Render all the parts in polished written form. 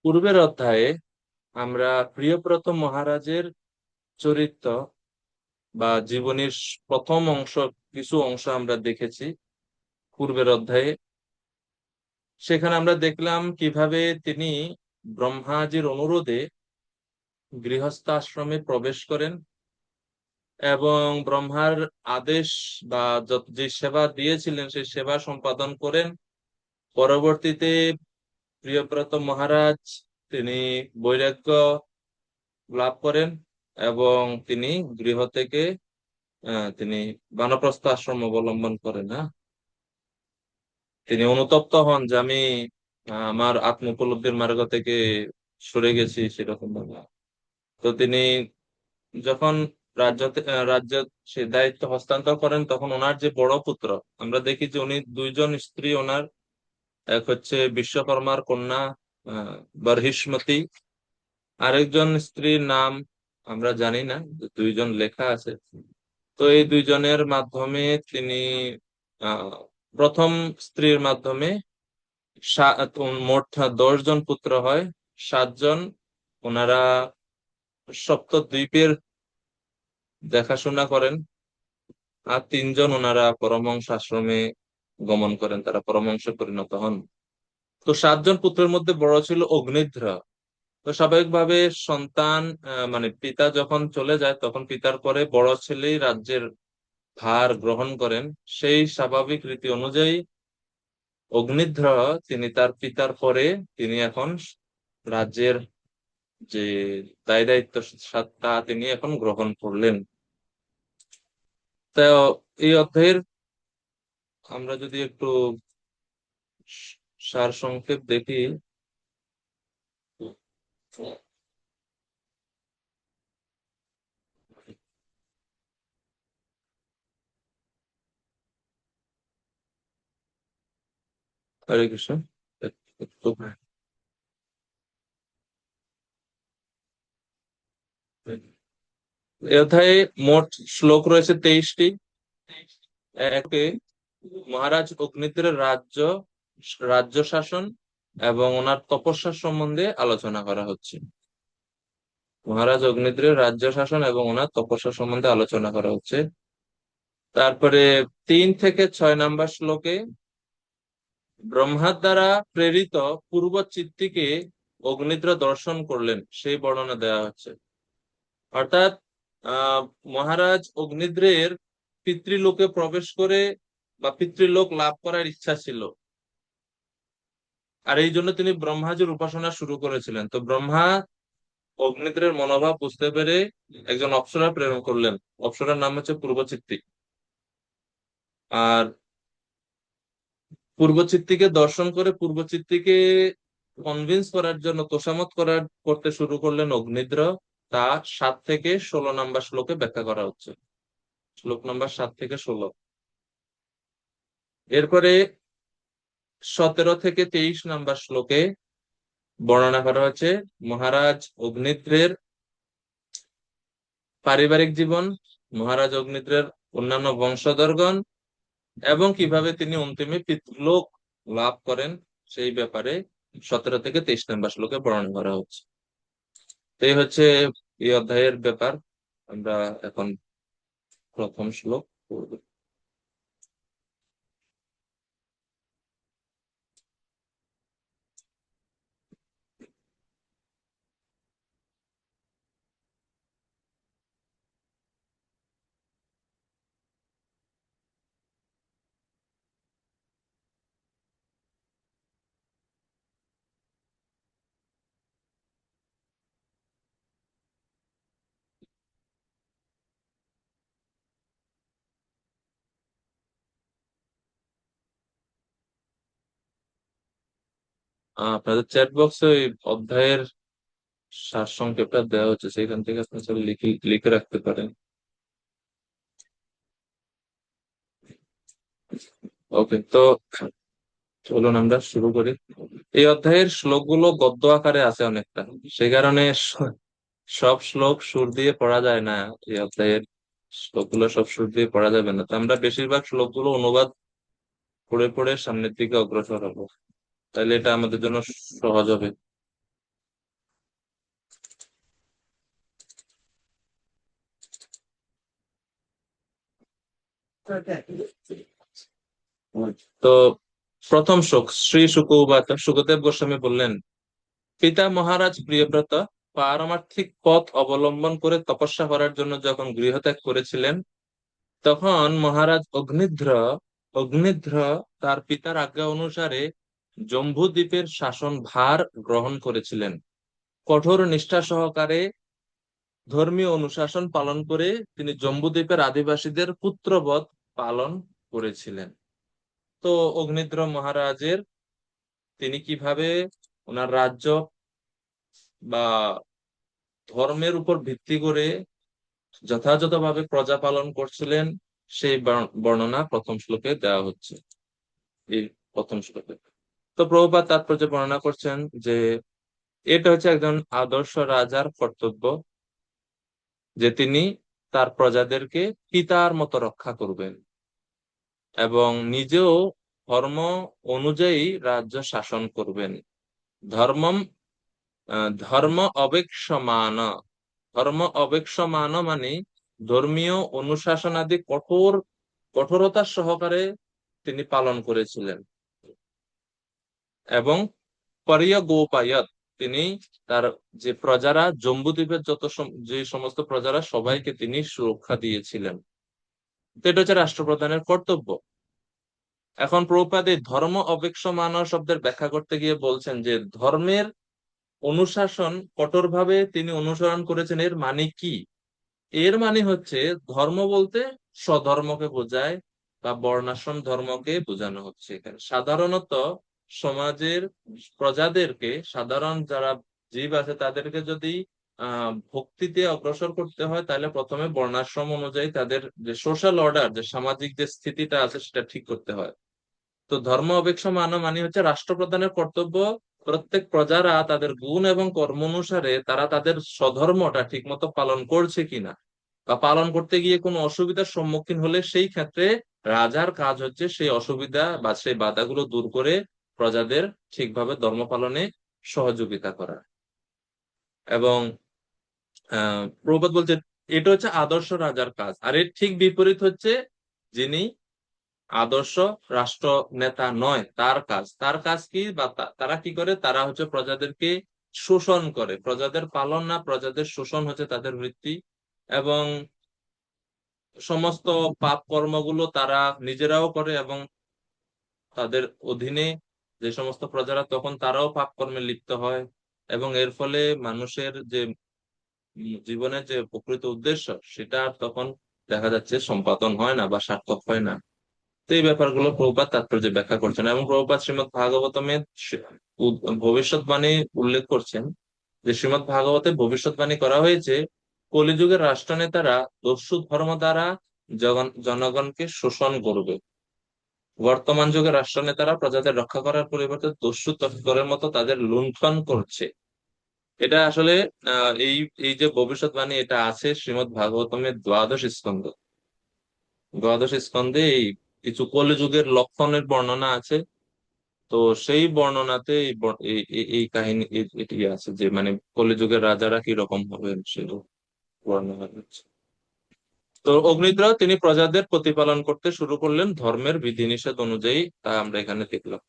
পূর্বের অধ্যায়ে আমরা প্রিয়ব্রত মহারাজের চরিত্র বা জীবনীর প্রথম অংশ, কিছু অংশ আমরা দেখেছি পূর্বের অধ্যায়ে। সেখানে আমরা দেখলাম কিভাবে তিনি ব্রহ্মাজির অনুরোধে গৃহস্থ আশ্রমে প্রবেশ করেন এবং ব্রহ্মার আদেশ বা যে সেবা দিয়েছিলেন সেই সেবা সম্পাদন করেন। পরবর্তীতে প্রিয়ব্রত মহারাজ তিনি বৈরাগ্য লাভ করেন এবং তিনি গৃহ থেকে তিনি বানপ্রস্থ আশ্রম অবলম্বন করেন। না, তিনি অনুতপ্ত হন যে আমি আমার আত্ম উপলব্ধির মার্গ থেকে সরে গেছি সেরকম ভাবে। তো তিনি যখন রাজ্য সে দায়িত্ব হস্তান্তর করেন, তখন ওনার যে বড় পুত্র, আমরা দেখি যে উনি দুইজন স্ত্রী ওনার, এক হচ্ছে বিশ্বকর্মার কন্যা আহ বরহিষ্মতি, আরেকজন স্ত্রীর নাম আমরা জানি না, দুইজন লেখা আছে। তো এই দুইজনের মাধ্যমে তিনি আহ প্রথম স্ত্রীর মাধ্যমে মোট 10 জন পুত্র হয়। 7 জন ওনারা সপ্তদ্বীপের দেখাশোনা করেন, আর 3 জন ওনারা পরমহংস আশ্রমে গমন করেন, তারা পরমহংসে পরিণত হন। তো 7 জন পুত্রের মধ্যে বড় ছিল অগ্নিধ্র। তো স্বাভাবিকভাবে সন্তান মানে পিতা যখন চলে যায়, তখন পিতার পরে বড় ছেলেই রাজ্যের ভার গ্রহণ করেন। সেই স্বাভাবিক রীতি অনুযায়ী অগ্নিধ্র তিনি তার পিতার পরে তিনি এখন রাজ্যের যে দায় দায়িত্ব তা তিনি এখন গ্রহণ করলেন। তো এই অধ্যায়ের আমরা যদি একটু সার সংক্ষেপ দেখি। হরে কৃষ্ণ। একটু- এই অধ্যায়ে মোট শ্লোক রয়েছে 23টি। একে মহারাজ অগ্নিদ্রের রাজ্য শাসন এবং ওনার তপস্যা সম্বন্ধে আলোচনা করা হচ্ছে। মহারাজ অগ্নিদ্রের রাজ্য শাসন এবং ওনার তপস্যা সম্বন্ধে আলোচনা করা হচ্ছে। তারপরে 3 থেকে 6 নম্বর শ্লোকে ব্রহ্মার দ্বারা প্রেরিত পূর্ব চিত্তিকে অগ্নিদ্র দর্শন করলেন সেই বর্ণনা দেওয়া হচ্ছে। অর্থাৎ আহ মহারাজ অগ্নিদ্রের পিতৃলোকে প্রবেশ করে বা পিতৃলোক লাভ করার ইচ্ছা ছিল, আর এই জন্য তিনি ব্রহ্মাজির উপাসনা শুরু করেছিলেন। তো ব্রহ্মা অগ্নিদ্রের মনোভাব বুঝতে পেরে একজন অপ্সরা প্রেরণ করলেন। অপ্সরার নাম হচ্ছে পূর্বচিত্তি। আর পূর্বচিত্তিকে দর্শন করে পূর্বচিত্তিকে কনভিন্স করার জন্য তোষামত করতে শুরু করলেন অগ্নিদ্র। তা 7 থেকে 16 নম্বর শ্লোকে ব্যাখ্যা করা হচ্ছে। শ্লোক নম্বর 7 থেকে 16। এরপরে 17 থেকে 23 নম্বর শ্লোকে বর্ণনা করা হচ্ছে মহারাজ অগ্নিদ্রের পারিবারিক জীবন, মহারাজ অগ্নিদ্রের অন্যান্য বংশধরগণ এবং কিভাবে তিনি অন্তিমে পিতৃলোক লাভ করেন সেই ব্যাপারে 17 থেকে 23 নম্বর শ্লোকে বর্ণনা করা হচ্ছে। তো এই হচ্ছে এই অধ্যায়ের ব্যাপার। আমরা এখন প্রথম শ্লোক পড়ব। আপনাদের চ্যাট বক্সে ওই অধ্যায়ের সারসংক্ষেপটা দেওয়া হচ্ছে, সেখান থেকে আপনি সব লিখে লিখে রাখতে পারেন। ওকে, তো চলুন আমরা শুরু করি। এই অধ্যায়ের শ্লোকগুলো গদ্য আকারে আছে অনেকটা, সে কারণে সব শ্লোক সুর দিয়ে পড়া যায় না। এই অধ্যায়ের শ্লোকগুলো সব সুর দিয়ে পড়া যাবে না, তো আমরা বেশিরভাগ শ্লোকগুলো অনুবাদ পড়ে পড়ে সামনের দিকে অগ্রসর হবো, তাহলে এটা আমাদের জন্য সহজ হবে। তো প্রথম শোক, শ্রী শুকৌবাত সুখদেব গোস্বামী বললেন, পিতা মহারাজ প্রিয়ব্রত পারমার্থিক পথ অবলম্বন করে তপস্যা করার জন্য যখন গৃহত্যাগ করেছিলেন, তখন মহারাজ অগ্নিধ্র তার পিতার আজ্ঞা অনুসারে জম্বুদ্বীপের শাসন ভার গ্রহণ করেছিলেন। কঠোর নিষ্ঠা সহকারে ধর্মীয় অনুশাসন পালন করে তিনি জম্বুদ্বীপের আদিবাসীদের পুত্রবৎ পালন করেছিলেন। তো অগ্নিধ্র মহারাজের তিনি কিভাবে ওনার রাজ্য বা ধর্মের উপর ভিত্তি করে যথাযথভাবে প্রজা পালন করছিলেন, সেই বর্ণনা প্রথম শ্লোকে দেওয়া হচ্ছে, এই প্রথম শ্লোকে। তো প্রভুপাদ তাৎপর্য বর্ণনা করছেন যে এটা হচ্ছে একজন আদর্শ রাজার কর্তব্য, যে তিনি তার প্রজাদেরকে পিতার মতো রক্ষা করবেন এবং নিজেও ধর্ম অনুযায়ী রাজ্য শাসন করবেন। ধর্মম ধর্ম অবেক্ষমান, ধর্ম অবেক্ষমান মানে ধর্মীয় অনুশাসনাদি কঠোরতার সহকারে তিনি পালন করেছিলেন। এবং পরিয়গোপায়ত, তিনি তার যে প্রজারা, জম্বুদ্বীপের যে সমস্ত প্রজারা, সবাইকে তিনি সুরক্ষা দিয়েছিলেন। তো এটা হচ্ছে রাষ্ট্রপ্রধানের কর্তব্য। এখন প্রভুপাদ এই ধর্ম অবেক্ষমান শব্দের ব্যাখ্যা করতে গিয়ে বলছেন যে ধর্মের অনুশাসন কঠোরভাবে তিনি অনুসরণ করেছেন, এর মানে কি? এর মানে হচ্ছে ধর্ম বলতে স্বধর্মকে বোঝায় বা বর্ণাশ্রম ধর্মকে বোঝানো হচ্ছে এখানে। সাধারণত সমাজের প্রজাদেরকে, সাধারণ যারা জীব আছে তাদেরকে যদি ভক্তিতে অগ্রসর করতে হয়, তাহলে প্রথমে বর্ণাশ্রম অনুযায়ী তাদের যে সোশ্যাল অর্ডার, যে সামাজিক যে স্থিতিটা আছে সেটা ঠিক করতে হয়। তো ধর্ম অবেক্ষমান মানে হচ্ছে রাষ্ট্রপ্রধানের কর্তব্য প্রত্যেক প্রজারা তাদের গুণ এবং কর্ম অনুসারে তারা তাদের স্বধর্মটা ঠিকমতো পালন করছে কিনা, বা পালন করতে গিয়ে কোনো অসুবিধার সম্মুখীন হলে সেই ক্ষেত্রে রাজার কাজ হচ্ছে সেই অসুবিধা বা সেই বাধাগুলো দূর করে প্রজাদের ঠিকভাবে ধর্ম পালনে সহযোগিতা করা। এবং প্রভুপাদ বলছে এটা হচ্ছে আদর্শ রাজার কাজ। আর এর ঠিক বিপরীত হচ্ছে যিনি আদর্শ রাষ্ট্র নেতা নয়, তার কাজ কি, বা তারা কি করে, তারা হচ্ছে প্রজাদেরকে শোষণ করে। প্রজাদের পালন না, প্রজাদের শোষণ হচ্ছে তাদের বৃত্তি। এবং সমস্ত পাপ কর্মগুলো তারা নিজেরাও করে এবং তাদের অধীনে যে সমস্ত প্রজারা, তখন তারাও পাপ কর্মে লিপ্ত হয়। এবং এর ফলে মানুষের যে জীবনের যে প্রকৃত উদ্দেশ্য, সেটা আর তখন দেখা যাচ্ছে সম্পাদন হয় না বা সার্থক হয় না। তো এই ব্যাপারগুলো প্রভুপাদ তাৎপর্য ব্যাখ্যা করছেন। এবং প্রভুপাদ শ্রীমৎ ভাগবতমে ভবিষ্যৎবাণী উল্লেখ করছেন যে শ্রীমৎ ভাগবতে ভবিষ্যৎবাণী করা হয়েছে কলিযুগের রাষ্ট্রনেতারা দস্যু ধর্ম দ্বারা জনগণকে শোষণ করবে। বর্তমান যুগের রাষ্ট্রনেতারা প্রজাদের রক্ষা করার পরিবর্তে দস্যু তস্করের মতো তাদের লুণ্ঠন করছে। এটা আসলে এই এই যে ভবিষ্যৎবাণী, এটা আছে শ্রীমৎ ভাগবতমের দ্বাদশ স্কন্ধে এই কিছু কলিযুগের লক্ষণের বর্ণনা আছে। তো সেই বর্ণনাতে এই কাহিনী এটি আছে যে মানে কলিযুগের রাজারা কি রকম হবে সেটা বর্ণনা হচ্ছে। তো অগ্নিদ্র তিনি প্রজাদের প্রতিপালন করতে শুরু করলেন ধর্মের বিধিনিষেধ অনুযায়ী, তা আমরা এখানে দেখলাম।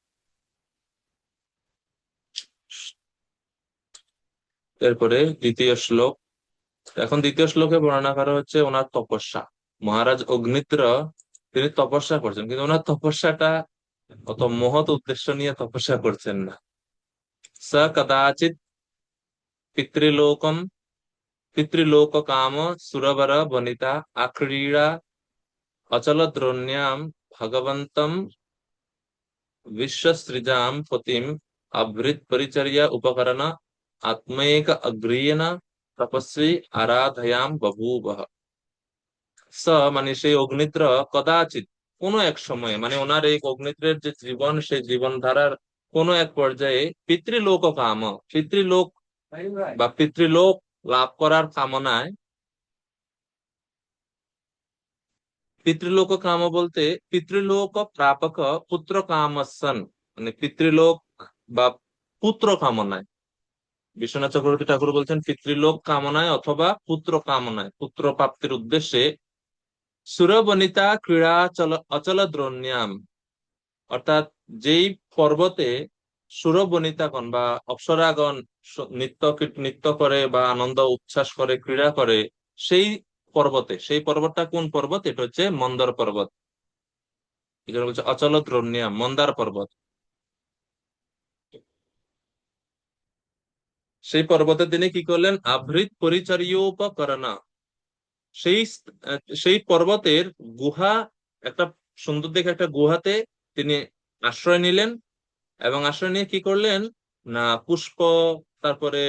এরপরে দ্বিতীয় শ্লোক। এখন দ্বিতীয় শ্লোকে বর্ণনা করা হচ্ছে ওনার তপস্যা। মহারাজ অগ্নিদ্র তিনি তপস্যা করছেন, কিন্তু ওনার তপস্যাটা অত মহৎ উদ্দেশ্য নিয়ে তপস্যা করছেন না। স কদাচিৎ পিতৃলোকম পিতৃলোক কাম সুরবর বনিতা আক্রীড়া অচল দ্রোण्याम ভগবন্তম विश्वसृजां पतिम अभृत परिचर्या उपकरण आत्मैक अग्रीयन तपस्वी आराधयाम बभूवः। স মানে সেই অগ্নিদ্র কদাচিৎ কোনো এক সময়ে, মানে ওনার এই অগ্নিদ্রের যে জীবন, সেই জীবন ধারার কোনো এক পর্যায়ে পিতৃলোক কাম, পিতৃলোক বা পিতৃলোক লাভ করার কামনায়, পিতৃলোক কাম বলতে পিতৃলোক প্রাপক পুত্র কামসন, মানে পিতৃলোক বা পুত্র কামনায়। বিশ্বনাথ চক্রবর্তী ঠাকুর বলছেন পিতৃলোক কামনায় অথবা পুত্র কামনায়, পুত্র প্রাপ্তির উদ্দেশ্যে সুরবনিতা ক্রীড়া অচল দ্রোণ্যাম, অর্থাৎ যেই পর্বতে সুরবনিতাগণ বা অপ্সরাগণ নৃত্য করে বা আনন্দ উচ্ছ্বাস করে, ক্রীড়া করে, সেই সেই পর্বতটা কোন পর্বত? এটা হচ্ছে মন্দর পর্বত। এটা বলছে অচল দ্রোণ্যাম, মন্দার পর্বত। সেই পর্বতে তিনি কি করলেন? আভৃত পরিচর্যোপকরণা, সেই সেই পর্বতের গুহা, একটা সুন্দর দেখে একটা গুহাতে তিনি আশ্রয় নিলেন। এবং আশ্রয় নিয়ে কি করলেন না, পুষ্প, তারপরে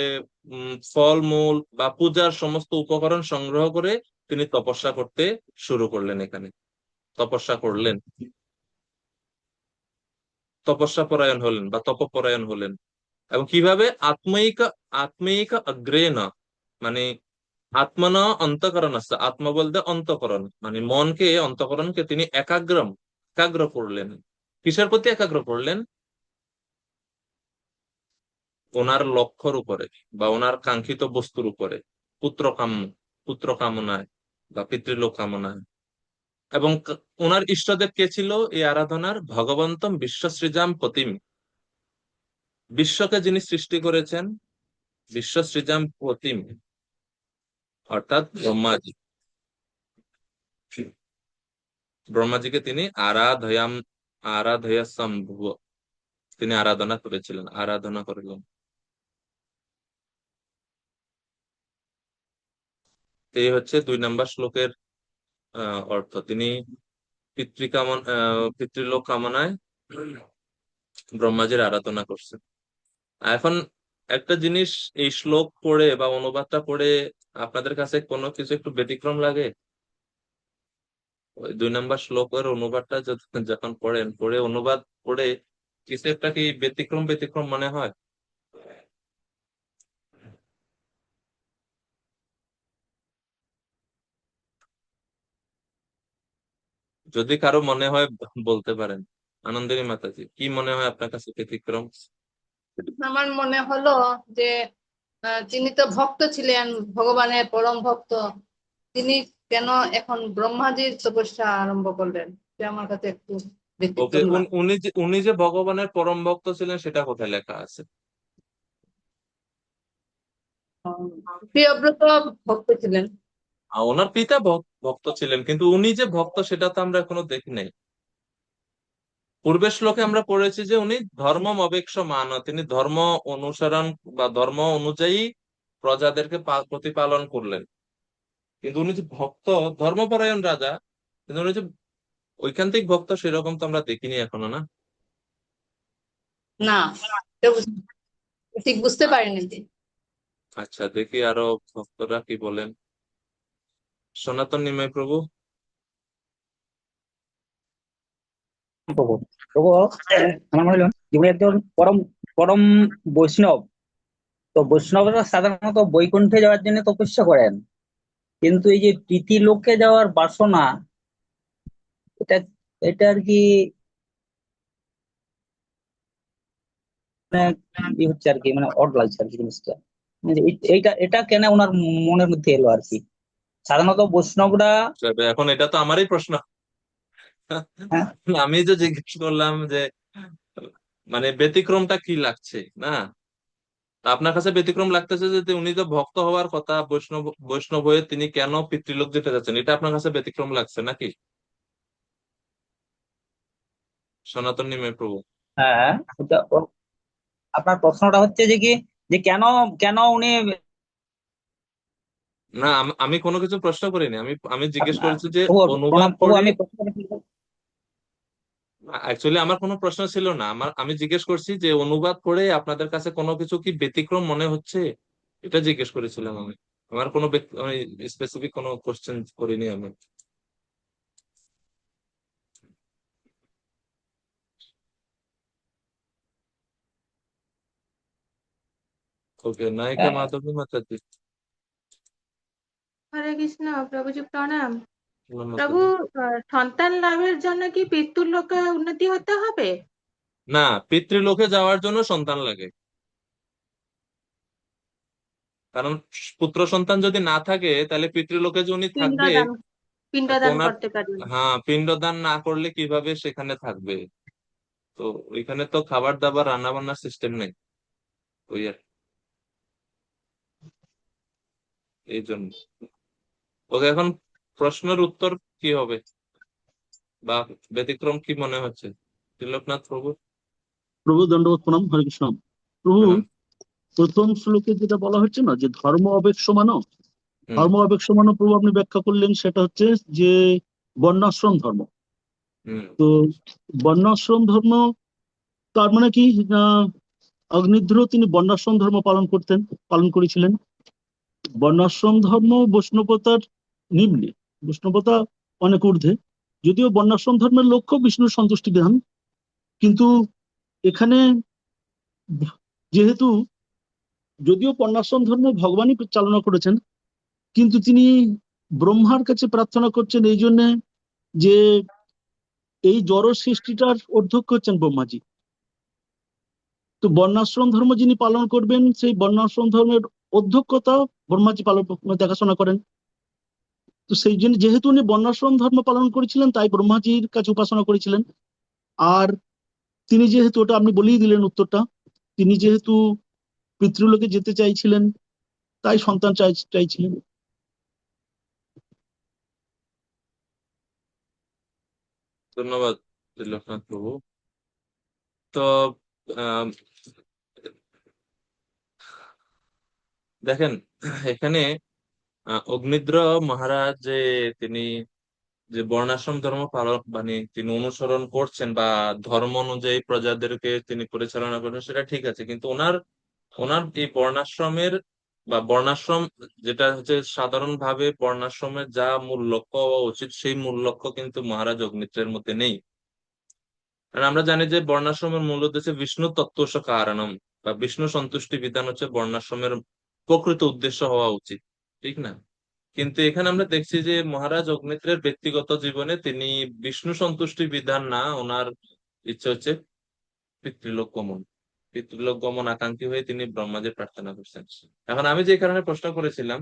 ফলমূল বা পূজার সমস্ত উপকরণ সংগ্রহ করে তিনি তপস্যা করতে শুরু করলেন। এখানে তপস্যা করলেন, তপস্যা পরায়ণ হলেন বা তপপরায়ণ হলেন। এবং কিভাবে? আত্মৈক অগ্রেণ, মানে আত্মন অন্তঃকরণ আছে, আত্মা বলতে অন্তঃকরণ, মানে মনকে, অন্তঃকরণকে তিনি একাগ্র করলেন। কিসের প্রতি একাগ্র করলেন? ওনার লক্ষ্যর উপরে বা ওনার কাঙ্ক্ষিত বস্তুর উপরে, পুত্র কামনায় বা পিতৃলোক কামনায়। এবং ওনার ইষ্টদেব কে ছিল এই আরাধনার? ভগবন্তম বিশ্বসৃজাম পতিম, বিশ্বকে যিনি সৃষ্টি করেছেন, বিশ্বসৃজাম পতিম, অর্থাৎ ব্রহ্মাজি। ব্রহ্মাজিকে তিনি আরাধয়াম ভুব, তিনি আরাধনা করেছিলেন, আরাধনা করলেন। এই হচ্ছে 2 নম্বর শ্লোকের অর্থ। তিনি পিতৃলোক কামনায় ব্রহ্মাজির আরাধনা করছেন। এখন একটা জিনিস, এই শ্লোক পড়ে বা অনুবাদটা পড়ে আপনাদের কাছে কোনো কিছু একটু ব্যতিক্রম লাগে? ওই 2 নম্বর শ্লোকের অনুবাদটা যখন পড়েন, অনুবাদ পড়ে কিছু একটা কি ব্যতিক্রম ব্যতিক্রম মনে হয়? যদি কারো মনে হয় বলতে পারেন। আনন্দিনী মাতাজি, কি মনে হয় আপনার কাছে ব্যতিক্রম? আমার মনে হলো যে তিনি তো ভক্ত ছিলেন, ভগবানের পরম ভক্ত, তিনি কেন এখন ব্রহ্মাজির তপস্যা আরম্ভ করলেন? এটা আমার কাছে একটু ওকে, ব্যতিক্রম লাগে। উনি যে ভগবানের পরম ভক্ত ছিলেন সেটা কোথায় লেখা আছে? প্রিয়ব্রত ভক্ত ছিলেন। ওনার পিতা ভক্ত ছিলেন, কিন্তু উনি যে ভক্ত সেটা তো আমরা এখনো দেখি নাই। পূর্বের শ্লোকে আমরা পড়েছি যে উনি ধর্ম অবেক্ষ মান, তিনি ধর্ম অনুসরণ বা ধর্ম অনুযায়ী প্রজাদেরকে প্রতিপালন করলেন। কিন্তু উনি যে ভক্ত, ধর্মপরায়ণ রাজা, কিন্তু উনি যে ঐকান্তিক ভক্ত সেরকম তো আমরা দেখিনি এখনো, না? না, এটা ঠিক বুঝতে পারিনি যে। আচ্ছা, দেখি আরো ভক্তরা কি বলেন। সনাতন নিমাই প্রভু। প্রভু প্রভু আমার মনে হলো যে উনি একজন পরম পরম বৈষ্ণব। তো বৈষ্ণবরা সাধারণত বৈকুণ্ঠে যাওয়ার জন্য তপস্যা করেন, কিন্তু এই যে প্রীতি লোকে যাওয়ার বাসনা, এটা এটা আর কি মানে ই হচ্ছে আর কি, মানে অড লাগছে আর কি জিনিসটা। মানে এইটা এটা কেন ওনার মনের মধ্যে এলো আর কি? সাধারণত বৈষ্ণবরা এখন এটা তো আমারই প্রশ্ন। হ্যাঁ, আমি যে জিজ্ঞেস করলাম যে মানে ব্যতিক্রমটা কি লাগছে, না? তা আপনার কাছে ব্যতিক্রম লাগতেছে যে উনি তো ভক্ত হওয়ার কথা, বৈষ্ণব বৈষ্ণব হয়ে তিনি কেন পিতৃলোক যেতে যাচ্ছেন, এটা আপনার কাছে ব্যতিক্রম লাগছে নাকি? সনাতন নিমাই প্রভু। হ্যাঁ, আপনার প্রশ্নটা হচ্ছে যে কি, যে কেন কেন উনি না, আমি কোনো কিছু প্রশ্ন করিনি, আমি আমি জিজ্ঞেস করেছি যে প্রভু অনুবাদ প্রণাম প্রভু, পড়ে। আমি প্রশ্নটা অ্যাকচুয়ালি আমার কোনো প্রশ্ন ছিল না, আমি জিজ্ঞেস করছি যে অনুবাদ পড়ে আপনাদের কাছে কোনো কিছু কি ব্যতিক্রম মনে হচ্ছে, এটা জিজ্ঞেস করেছিলাম আমি। আমার কোনো স্পেসিফিক কোনো কোশ্চেন করিনি আমি। ওকে, নায়িকা আহ, মাধবী মাতাজি। হরে কৃষ্ণ, প্রভুজি প্রণাম। প্রণাম প্রভু, মাতাজি। সন্তান লাভের জন্য কি পিতৃলোকে উন্নতি হতে হবে? না, পিতৃলোকে যাওয়ার জন্য সন্তান লাগে। কারণ পুত্র সন্তান যদি না থাকে তাহলে পিতৃলোকে যে উনি থাকবে, পিণ্ডদান। পিণ্ডদান ওনার, করতে পারবেন। হ্যাঁ, পিণ্ডদান না করলে কিভাবে সেখানে থাকবে? তো ওইখানে তো খাবার দাবার রান্না বান্নার সিস্টেম নেই, ওই আর এই জন্য। ওকে, এখন প্রশ্নের উত্তর কি হবে বা ব্যতিক্রম কি মনে হচ্ছে তিলকনাথ প্রভু? প্রভু দণ্ডবোধ প্রণাম, হরে কৃষ্ণ। প্রভু, প্রণাম। প্রথম শ্লোকে যেটা বলা হচ্ছে না যে ধর্ম আবেগ সমানো, হুম। ধর্ম আবেগ সমানো প্রভু আপনি ব্যাখ্যা করলেন সেটা হচ্ছে যে বর্ণাশ্রম ধর্ম। হুম। তো বর্ণাশ্রম ধর্ম তার মানে কি? আহ অগ্নিধ্র তিনি বর্ণাশ্রম ধর্ম পালন করেছিলেন। বর্ণাশ্রম ধর্ম বৈষ্ণবতার নিম্নে, বৈষ্ণবতা অনেক ঊর্ধ্বে। যদিও বর্ণাশ্রম ধর্মের লক্ষ্য বিষ্ণুর সন্তুষ্টি বিধান, কিন্তু এখানে যেহেতু যদিও বর্ণাশ্রম ধর্ম ভগবানই চালনা করেছেন, কিন্তু তিনি ব্রহ্মার কাছে প্রার্থনা করছেন এই জন্য যে এই জড় সৃষ্টিটার অধ্যক্ষ হচ্ছেন ব্রহ্মাজি। তো বর্ণাশ্রম ধর্ম যিনি পালন করবেন সেই বর্ণাশ্রম ধর্মের অধ্যক্ষতা ব্রহ্মাজি পালন দেখাশোনা করেন। তো সেই জন্য যেহেতু উনি বর্ণাশ্রম ধর্ম পালন করেছিলেন তাই ব্রহ্মাজির কাছে উপাসনা করেছিলেন। আর তিনি যেহেতু, ওটা আপনি বলেই দিলেন উত্তরটা, তিনি যেহেতু পিতৃলোকে যেতে চাইছিলেন তাই সন্তান চাইছিলেন। ধন্যবাদ তিলকনাথ প্রভু। তো আহ, দেখেন, এখানে অগ্নিদ্র মহারাজ যে তিনি যে বর্ণাশ্রম ধর্ম পালন মানে তিনি অনুসরণ করছেন বা ধর্ম অনুযায়ী প্রজাদেরকে তিনি পরিচালনা করেন, সেটা ঠিক আছে, কিন্তু ওনার ওনার এই বর্ণাশ্রমের বা বর্ণাশ্রম যেটা হচ্ছে সাধারণভাবে বর্ণাশ্রমের যা মূল লক্ষ্য হওয়া উচিত সেই মূল লক্ষ্য কিন্তু মহারাজ অগ্নিত্রের মধ্যে নেই। কারণ আমরা জানি যে বর্ণাশ্রমের মূল উদ্দেশ্য বিষ্ণু তত্ত্বস কারণম বা বিষ্ণু সন্তুষ্টি বিধান হচ্ছে বর্ণাশ্রমের প্রকৃত উদ্দেশ্য হওয়া উচিত, ঠিক না? কিন্তু এখানে আমরা দেখছি যে মহারাজ অগ্নিত্রের ব্যক্তিগত জীবনে তিনি বিষ্ণু সন্তুষ্টি বিধান না, ওনার ইচ্ছে হচ্ছে পিতৃলোক গমন। পিতৃলোক গমন আকাঙ্ক্ষী হয়ে তিনি ব্রহ্মাজির প্রার্থনা করছেন। এখন আমি যে কারণে প্রশ্ন করেছিলাম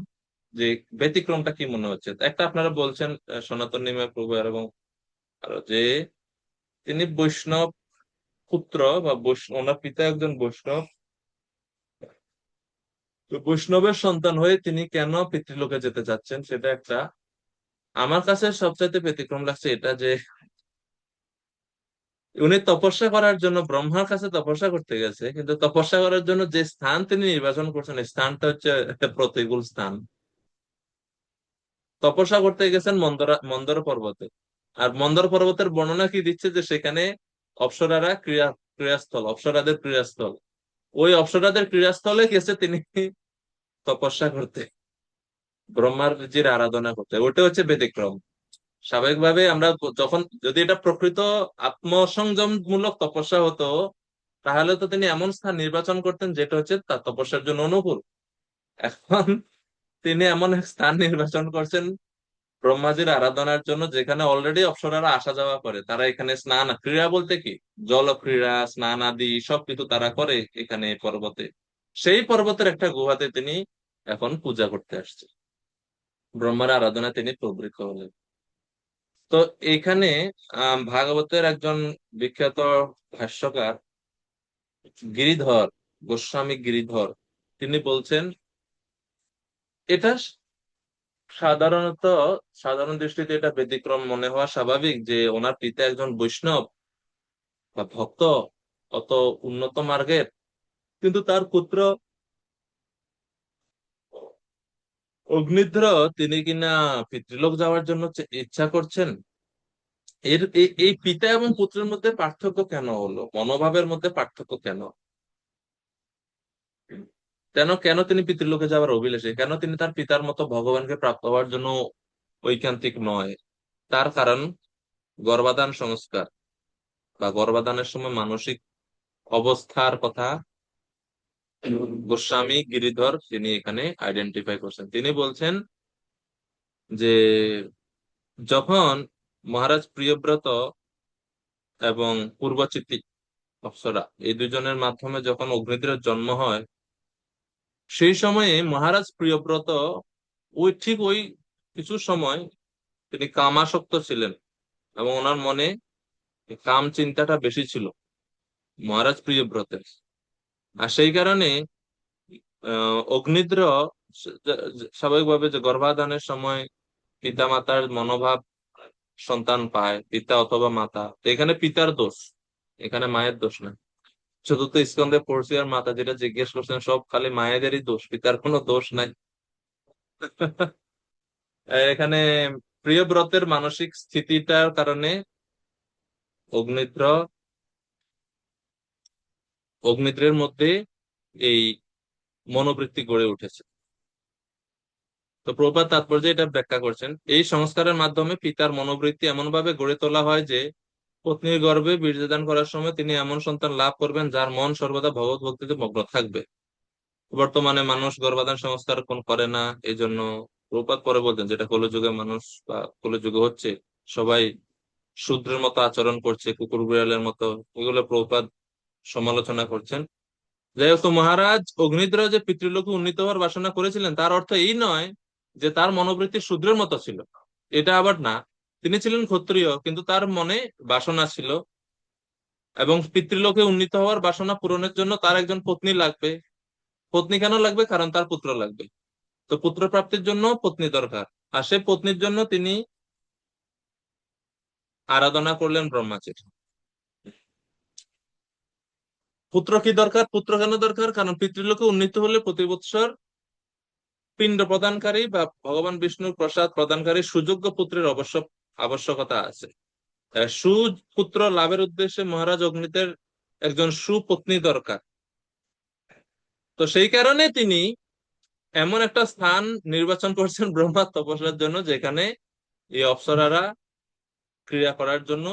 যে ব্যতিক্রমটা কি মনে হচ্ছে, একটা আপনারা বলছেন সনাতন নিময় প্রভু এবং আরো যে তিনি বৈষ্ণব পুত্র বা ওনার পিতা একজন বৈষ্ণব, তো বৈষ্ণবের সন্তান হয়ে তিনি কেন পিতৃলোকে যেতে চাচ্ছেন সেটা একটা। আমার কাছে সবচাইতে ব্যতিক্রম লাগছে এটা যে উনি তপস্যা করার জন্য ব্রহ্মার কাছে তপস্যা করতে গেছে, কিন্তু তপস্যা করার জন্য যে স্থান তিনি নির্বাচন করছেন এই স্থানটা হচ্ছে একটা প্রতিকূল স্থান। তপস্যা করতে গেছেন মন্দর পর্বতে, আর মন্দর পর্বতের বর্ণনা কি দিচ্ছে যে সেখানে অপ্সরারা ক্রীড়াস্থল, অপ্সরাদের ক্রীড়াস্থল, ওই অপ্সরাদের ক্রীড়াস্থলে গেছে তিনি তপস্যা করতে, ব্রহ্মাজির আরাধনা করতে। ওটা হচ্ছে ব্যতিক্রম। স্বাভাবিকভাবে আমরা যখন যদি এটা প্রকৃত আত্মসংযমমূলক তপস্যা হতো তাহলে তো তিনি এমন স্থান নির্বাচন করতেন যেটা হচ্ছে তার তপস্যার জন্য অনুকূল। এখন তিনি এমন এক স্থান নির্বাচন করছেন ব্রহ্মাজির আরাধনার জন্য যেখানে অলরেডি অপ্সরারা আসা যাওয়া করে, তারা এখানে স্নান, ক্রীড়া বলতে কি, জল ক্রীড়া, স্নান আদি সবকিছু তারা করে এখানে পর্বতে। সেই পর্বতের একটা গুহাতে তিনি এখন পূজা করতে আসছে, ব্রহ্মার আরাধনা তিনি প্রবৃত্ত হলেন। তো এখানে ভাগবতের একজন বিখ্যাত ভাষ্যকার গিরিধর, গোস্বামী গিরিধর, তিনি বলছেন এটা সাধারণত, সাধারণ দৃষ্টিতে এটা ব্যতিক্রম মনে হওয়া স্বাভাবিক যে ওনার পিতা একজন বৈষ্ণব বা ভক্ত, অত উন্নত মার্গের, কিন্তু তার পুত্র অগ্নিধ্র তিনি কিনা পিতৃলোক যাওয়ার জন্য ইচ্ছা করছেন। এই পিতা এবং পুত্রের মধ্যে পার্থক্য কেন হলো, মনোভাবের মধ্যে পার্থক্য কেন? কেন কেন তিনি পিতৃলোকে যাওয়ার অভিলাষী, কেন তিনি তার পিতার মতো ভগবানকে প্রাপ্ত হওয়ার জন্য ঐকান্তিক নয়? তার কারণ গর্ভাধান সংস্কার বা গর্ভাধানের সময় মানসিক অবস্থার কথা গোস্বামী গিরিধর তিনি এখানে আইডেন্টিফাই করছেন। তিনি বলছেন যে যখন মহারাজ প্রিয়ব্রত এবং পূর্বচিত্তি অপ্সরা এই দুজনের মাধ্যমে যখন অগ্নিদ্রের জন্ম হয়, সেই সময়ে মহারাজ প্রিয়ব্রত ওই ঠিক ওই কিছু সময় তিনি কামাসক্ত ছিলেন এবং ওনার মনে কাম চিন্তাটা বেশি ছিল মহারাজ প্রিয়ব্রতের। আর সেই কারণে অগ্নিদ্র স্বাভাবিকভাবে যে গর্ভাধানের সময় পিতা মাতার মনোভাব সন্তান পায়, পিতা অথবা মাতা, তো এখানে পিতার দোষ, এখানে মায়ের দোষ না। চতুর্থ স্কন্ধে পড়ছি আর মাতা যেটা জিজ্ঞেস করছেন সব খালি মায়েদেরই দোষ, পিতার কোনো দোষ নাই। এখানে প্রিয়ব্রতের মানসিক স্থিতিটার কারণে অগ্নিদ্র অগ্নিদ্রের মধ্যে এই মনোবৃত্তি গড়ে উঠেছে। তো প্রভুপাদ তাৎপর্য এটা ব্যাখ্যা করছেন, এই সংস্কারের মাধ্যমে পিতার মনোবৃত্তি এমন ভাবে গড়ে তোলা হয় যে পত্নীর গর্ভে বীর্যদান করার সময় তিনি এমন সন্তান লাভ করবেন যার মন সর্বদা ভগবত ভক্তিতে মগ্ন থাকবে। বর্তমানে মানুষ গর্ভাধান সংস্কার করে না, এই জন্য প্রভুপাদ পরে বলতেন যেটা কলিযুগে মানুষ বা কলিযুগে হচ্ছে, সবাই শূদ্রের মতো আচরণ করছে, কুকুর বিড়ালের মতো, এগুলো প্রভুপাদ সমালোচনা করছেন। যাই হোক, তো মহারাজ অগ্নিদ্র যে পিতৃলোকে উন্নীত হওয়ার বাসনা করেছিলেন তার অর্থ এই নয় যে তার মনোবৃত্তি শূদ্রের মতো ছিল, এটা আবার না। তিনি ছিলেন ক্ষত্রিয় কিন্তু তার মনে বাসনা ছিল, এবং পিতৃলোকে উন্নীত হওয়ার বাসনা পূরণের জন্য তার একজন পত্নী লাগবে। পত্নী কেন লাগবে? কারণ তার পুত্র লাগবে। তো পুত্র প্রাপ্তির জন্য পত্নী দরকার, আর সে পত্নীর জন্য তিনি আরাধনা করলেন ব্রহ্মাজির। পুত্র কি দরকার? পুত্র কেন দরকার? কারণ পিতৃলোকে উন্নীত হলে প্রতি বৎসর পিণ্ড প্রদানকারী বা ভগবান বিষ্ণুর প্রসাদ প্রদানকারী সুযোগ্য পুত্রের আবশ্যকতা আছে। সুপুত্র লাভের উদ্দেশ্যে মহারাজ অগ্নিতের একজন সুপত্নী দরকার। তো সেই কারণে তিনি এমন একটা স্থান নির্বাচন করছেন ব্রহ্মার তপস্যার জন্য, যেখানে এই অপ্সরারা ক্রিয়া করার জন্য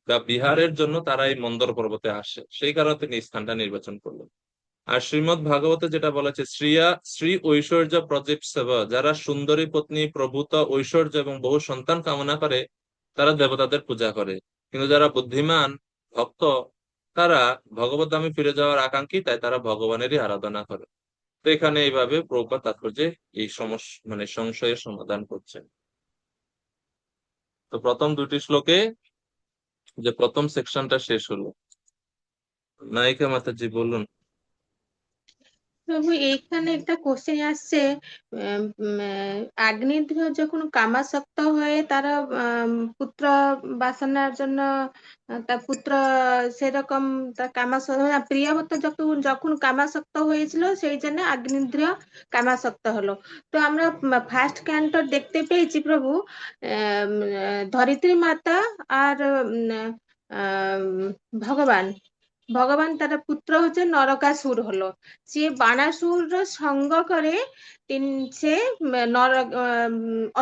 বা বিহারের জন্য তারা এই মন্দর পর্বতে আসে, সেই কারণে তিনি এই স্থানটা নির্বাচন করলেন। আর শ্রীমৎ ভাগবতে যেটা বলেছে, শ্রী ঐশ্বর্য প্রদীপ সেবা, যারা সুন্দরী পত্নী, প্রভূত ঐশ্বর্য এবং বহু সন্তান কামনা করে তারা দেবতাদের পূজা করে, কিন্তু যারা বুদ্ধিমান ভক্ত তারা ভগবত ধামে ফিরে যাওয়ার আকাঙ্ক্ষী, তাই তারা ভগবানেরই আরাধনা করে। তো এখানে এইভাবে প্রভুপাদ তাৎপর্যে এই সংশয়ের সমাধান করছেন। তো প্রথম দুটি শ্লোকে যে প্রথম সেকশনটা শেষ হলো। নায়িকা মাতাজি বলুন। প্রভু এইখানে একটা কোশ্চেন আসছে, আগ্নেয়দ্র যখন কামাসক্ত হয়ে তারা পুত্র বাসনার জন্য তার পুত্র সেরকম তার প্রিয়ব্রত যখন যখন কামাসক্ত হয়েছিল সেই জন্য আগ্নেয়দ্র কামাসক্ত হলো। তো আমরা ফার্স্ট ক্যান্টো দেখতে পেয়েছি প্রভু ধরিত্রী মাতা আর আম, ভগবান ভগবান তার পুত্র হচ্ছে নরকাসুর হলো। সে বানাসুর সঙ্গ করে সে নর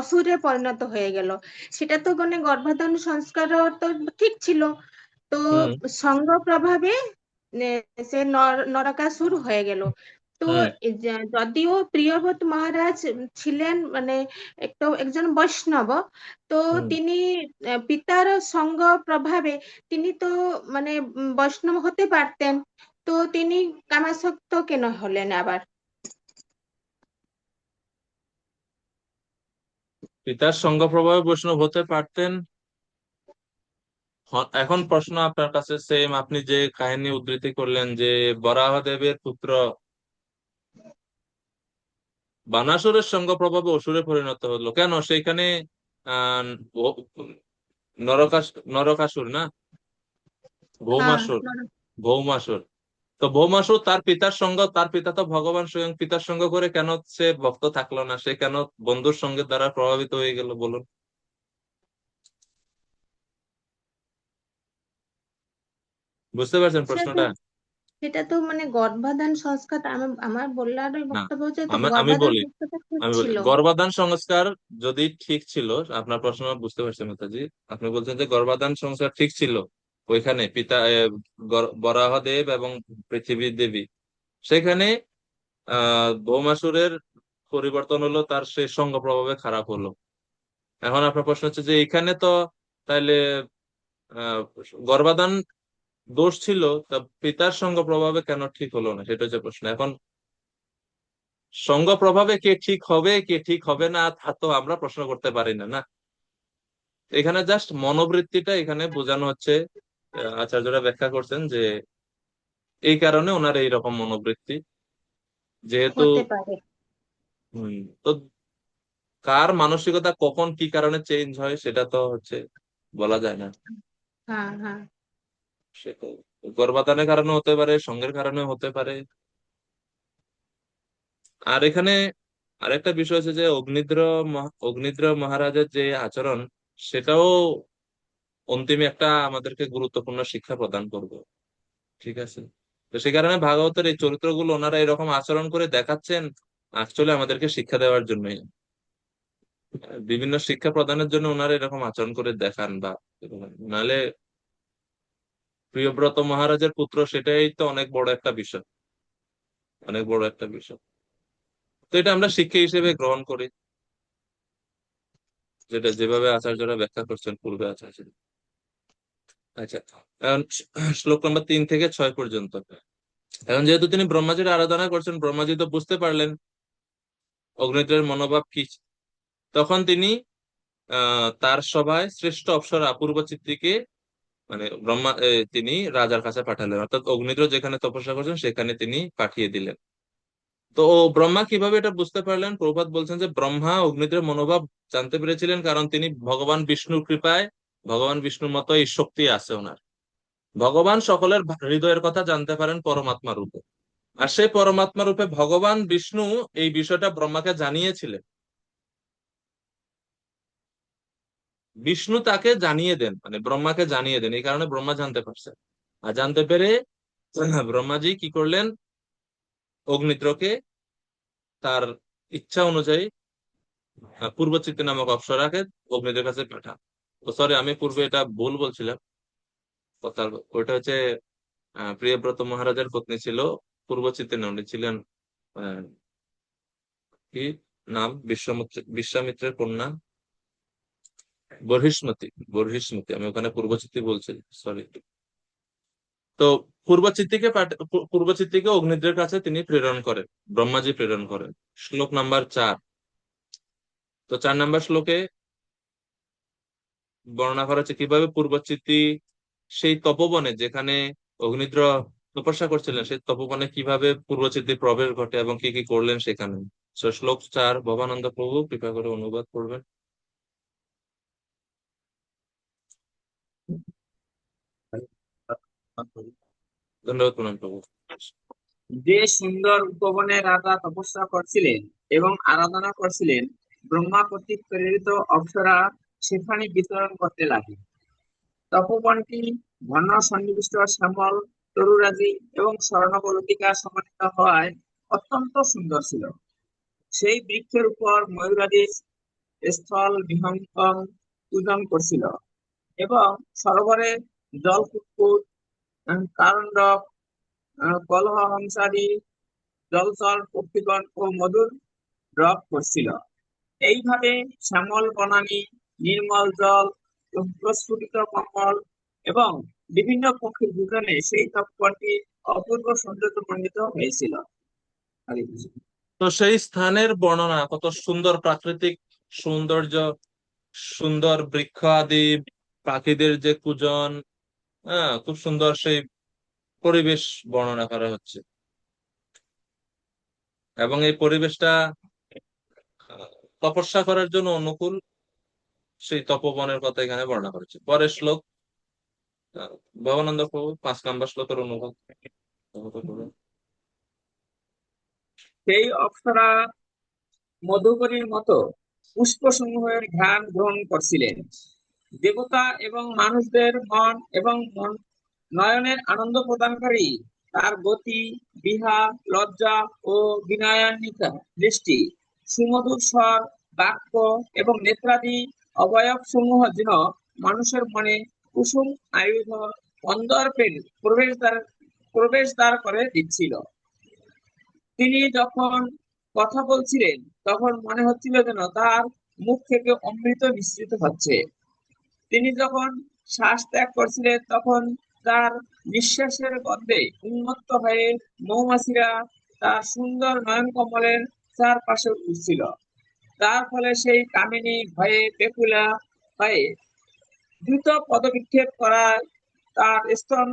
অসুরে পরিণত হয়ে গেল। সেটা তো মানে গর্ভধারণ সংস্কার তো ঠিক ছিল, তো হুম সঙ্গ প্রভাবে সে নরকাসুর হয়ে গেল। তো হুম যদিও প্রিয়ব্রত মহারাজ ছিলেন মানে একজন বৈষ্ণব, তো হুম তিনি পিতার সঙ্গ প্রভাবে তিনি তো মানে বৈষ্ণব হতে পারতেন, তো তিনি কামাসক্ত কেন হলেন আবার? পিতার সঙ্গ প্রভাবে বৈষ্ণব হতে পারতেন। এখন প্রশ্ন আপনার কাছে সেম, আপনি যে কাহিনী উদ্ধৃতি করলেন যে বরাহদেবের পুত্র বানাসুরের সঙ্গ প্রভাবে অসুরে পরিণত হলো, কেন? সেইখানে আহ নরকাস নরকাসুর না, হ্যাঁ, ভৌমাসুর। ভৌমাসুর। তো ভৌমাসুর তার পিতার সঙ্গ, তার পিতা তো ভগবান স্বয়ং, পিতার সঙ্গ করে কেন সে ভক্ত থাকলো না? সে কেন বন্ধুর সঙ্গে দ্বারা প্রভাবিত হয়ে গেল বলুন? বুঝতে পারছেন সেটা তো প্রশ্নটা? সেটা তো মানে গর্ভাধান সংস্কার আমার বলার না, বক্তব্য হচ্ছে তো আমি গর্ভাধান বলি, সংস্কারটা ঠিক আমি বলি ছিল। গর্ভাধান সংস্কার যদি ঠিক ছিল, আপনার প্রশ্ন বুঝতে পারছি মাতাজি। আপনি বলছেন যে গর্ভাধান সংস্কার ঠিক ছিল, ওইখানে পিতা বরাহদেব এবং পৃথিবী দেবী, সেখানে ভৌমাসুরের পরিবর্তন হলো, তার সে সঙ্গ প্রভাবে খারাপ হলো। এখন আপনার প্রশ্ন হচ্ছে যে এখানে তো তাইলে আহ গর্ভাধান দোষ ছিল, তা পিতার সঙ্গ প্রভাবে কেন ঠিক হলো না, সেটা হচ্ছে প্রশ্ন। এখন সঙ্গ প্রভাবে কে ঠিক হবে কে ঠিক হবে না তা তো আমরা প্রশ্ন করতে পারি না, না? এখানে জাস্ট মনোবৃত্তিটা এখানে বোঝানো হচ্ছে। আচার্যরা ব্যাখ্যা করছেন যে এই কারণে ওনার এইরকম মনোবৃত্তি, যেহেতু হতে পারে। তো কার মানসিকতা কখন কি কারণে চেঞ্জ হয় সেটা তো হচ্ছে বলা যায় না। হ্যাঁ, হ্যাঁ। সেটা গর্ভাধানের কারণে হতে পারে, সঙ্গের কারণে হতে পারে। আর এখানে আরেকটা বিষয় আছে যে অগ্নিদ্র মহারাজের যে আচরণ, সেটাও অন্তিমে একটা আমাদেরকে গুরুত্বপূর্ণ শিক্ষা প্রদান করবে। ঠিক আছে, তো সেই কারণে ভাগবতের এই চরিত্রগুলো ওনারা এরকম আচরণ করে দেখাচ্ছেন অ্যাকচুয়ালি আমাদেরকে শিক্ষা দেওয়ার জন্যই। বিভিন্ন শিক্ষা প্রদানের জন্য ওনারা এরকম আচরণ করে দেখান, বা নাহলে প্রিয়ব্রত মহারাজের পুত্র, সেটাই তো অনেক বড় একটা বিষয়, অনেক বড় একটা বিষয়। তো এটা আমরা শিক্ষা হিসেবে গ্রহণ করি, যেটা যেভাবে আচার্যরা ব্যাখ্যা করছেন, পূর্বে আচার্য। আচ্ছা, এখন শ্লোক নম্বর 3 থেকে 6 পর্যন্ত। এখন যেহেতু তিনি ব্রহ্মাজির আরাধনা করছেন, ব্রহ্মাজি তো বুঝতে পারলেন অগ্নিদ্রের মনোভাব কি। তখন তিনি তার সভায় শ্রেষ্ঠ অপ্সরা পূর্বচিত্রীকে, মানে তিনি রাজার কাছে পাঠালেন, অর্থাৎ অগ্নিদ্র যেখানে তপস্যা করছেন সেখানে তিনি পাঠিয়ে দিলেন। তো ব্রহ্মা কিভাবে এটা বুঝতে পারলেন? প্রভুপাদ বলছেন যে ব্রহ্মা অগ্নিদ্রের মনোভাব জানতে পেরেছিলেন, কারণ তিনি ভগবান বিষ্ণুর কৃপায়, ভগবান বিষ্ণুর মতো এই শক্তি আছে ওনার। ভগবান সকলের হৃদয়ের কথা জানতে পারেন পরমাত্মা রূপে, আর সেই পরমাত্মা রূপে ভগবান বিষ্ণু এই বিষয়টা ব্রহ্মাকে জানিয়েছিলেন। বিষ্ণু তাকে জানিয়ে দেন, মানে ব্রহ্মাকে জানিয়ে দেন, এই কারণে ব্রহ্মা জানতে পারছেন। আর জানতে পেরে ব্রহ্মাজি কি করলেন, অগ্নিদ্রকে তার ইচ্ছা অনুযায়ী পূর্বচিত্তি নামক অপ্সরাকে অগ্নিদের কাছে পাঠান। তো সরি, আমি পূর্বে এটা ভুল বলছিলাম। কথা ওইটা হচ্ছে প্রিয়ব্রত মহারাজের পত্নী ছিল পূর্বচিত্তি না, উনি ছিলেন আহ, কি নাম, বিশ্বামিত্রের কন্যা বর্হিষ্মতি। বর্হিষ্মতি, আমি ওখানে পূর্বচিত্তি বলছি, সরি। তো পূর্বচিত্তিকে অগ্নিদ্রের কাছে তিনি প্রেরণ করেন, ব্রহ্মাজি প্রেরণ করেন। শ্লোক নাম্বার 4। তো 4 নম্বর শ্লোকে বর্ণনা করা হচ্ছে কিভাবে পূর্বচিত্তি সেই তপবনে, যেখানে অগ্নিদ্র তপস্যা করছিলেন, সেই তপবনে কিভাবে পূর্বচিত্তির প্রবেশ ঘটে এবং কি কি করলেন সেখানে। শ্লোক 4 ভবানন্দ প্রভু কৃপা করে অনুবাদ করবেন। ধন্যবাদ প্রণাম প্রভু। যে সুন্দর উপবনে রাজা তপস্যা করছিলেন এবং আরাধনা করছিলেন, ব্রহ্মা কর্তৃক প্রেরিত অপ্সরা সেখানে বিচরণ করতে লাগে। তপবনটি ঘন সন্নিবিষ্ট শ্যামল, তরুরাজি এবং স্বর্ণবলতিকা সমন্বিত হওয়ায় অত্যন্ত সুন্দর ছিল। সেই বৃক্ষের উপর ময়ূরাদি স্থল বিহঙ্গম পূজন করছিল এবং সরোবরে জল কুক্কুট, কারণ্ডক, কলহংসাদি জলচর পক্ষীগণ ও মধুর ড্রপ করছিল। এইভাবে শ্যামল বনানী, নির্মল জল, প্রস্ফুটিত কমল এবং বিভিন্ন পক্ষীর ভূজনে সেই তৎপরটি অপূর্ব সৌন্দর্য মণ্ডিত হয়েছিল। হরে কৃষ্ণ। তো সেই স্থানের বর্ণনা, কত সুন্দর প্রাকৃতিক সৌন্দর্য, সুন্দর বৃক্ষ আদি, পাখিদের যে কূজন, খুব সুন্দর সেই পরিবেশ বর্ণনা করা হচ্ছে। এবং এই পরিবেশটা তপস্যা করার জন্য অনুকূল, সেই তপবনের কথা এখানে বর্ণনা করেছে। পরের শ্লোক ভবানন্দ প্রভু 5 নম্বর শ্লোকের অনুবাদ। সেই অপ্সরা মধুকরীর মতো পুষ্পসমূহের ঘ্রাণ গ্রহণ করছিলেন। দেবতা এবং মানুষদের মন এবং নয়নের আনন্দ প্রদানকারী তার গতি, বিহা, লজ্জা ও বিনয়ান্বিত দৃষ্টি, সুমধুর স্বর, বাক্য এবং নেত্রাদি অবয়ব সমূহ যেন মানুষের মনে কুসুম আয়ুধ অন্দর্পের প্রবেশদ্বার করে দিচ্ছিল। তিনি যখন কথা বলছিলেন তখন মনে হচ্ছিল যেন তার মুখ থেকে অমৃত নিঃসৃত হচ্ছে। তিনি যখন শ্বাস ত্যাগ করছিলেন তখন তার নিঃশ্বাসের গন্ধে উন্মত্ত হয়ে মৌমাছিরা তার সুন্দর নয়ন কমলের চারপাশে উঠছিল। তার ফলে সেই কামিনী ভয়ে বেকুলা হয়ে দ্রুত পদবিক্ষেপ করায় তার স্তন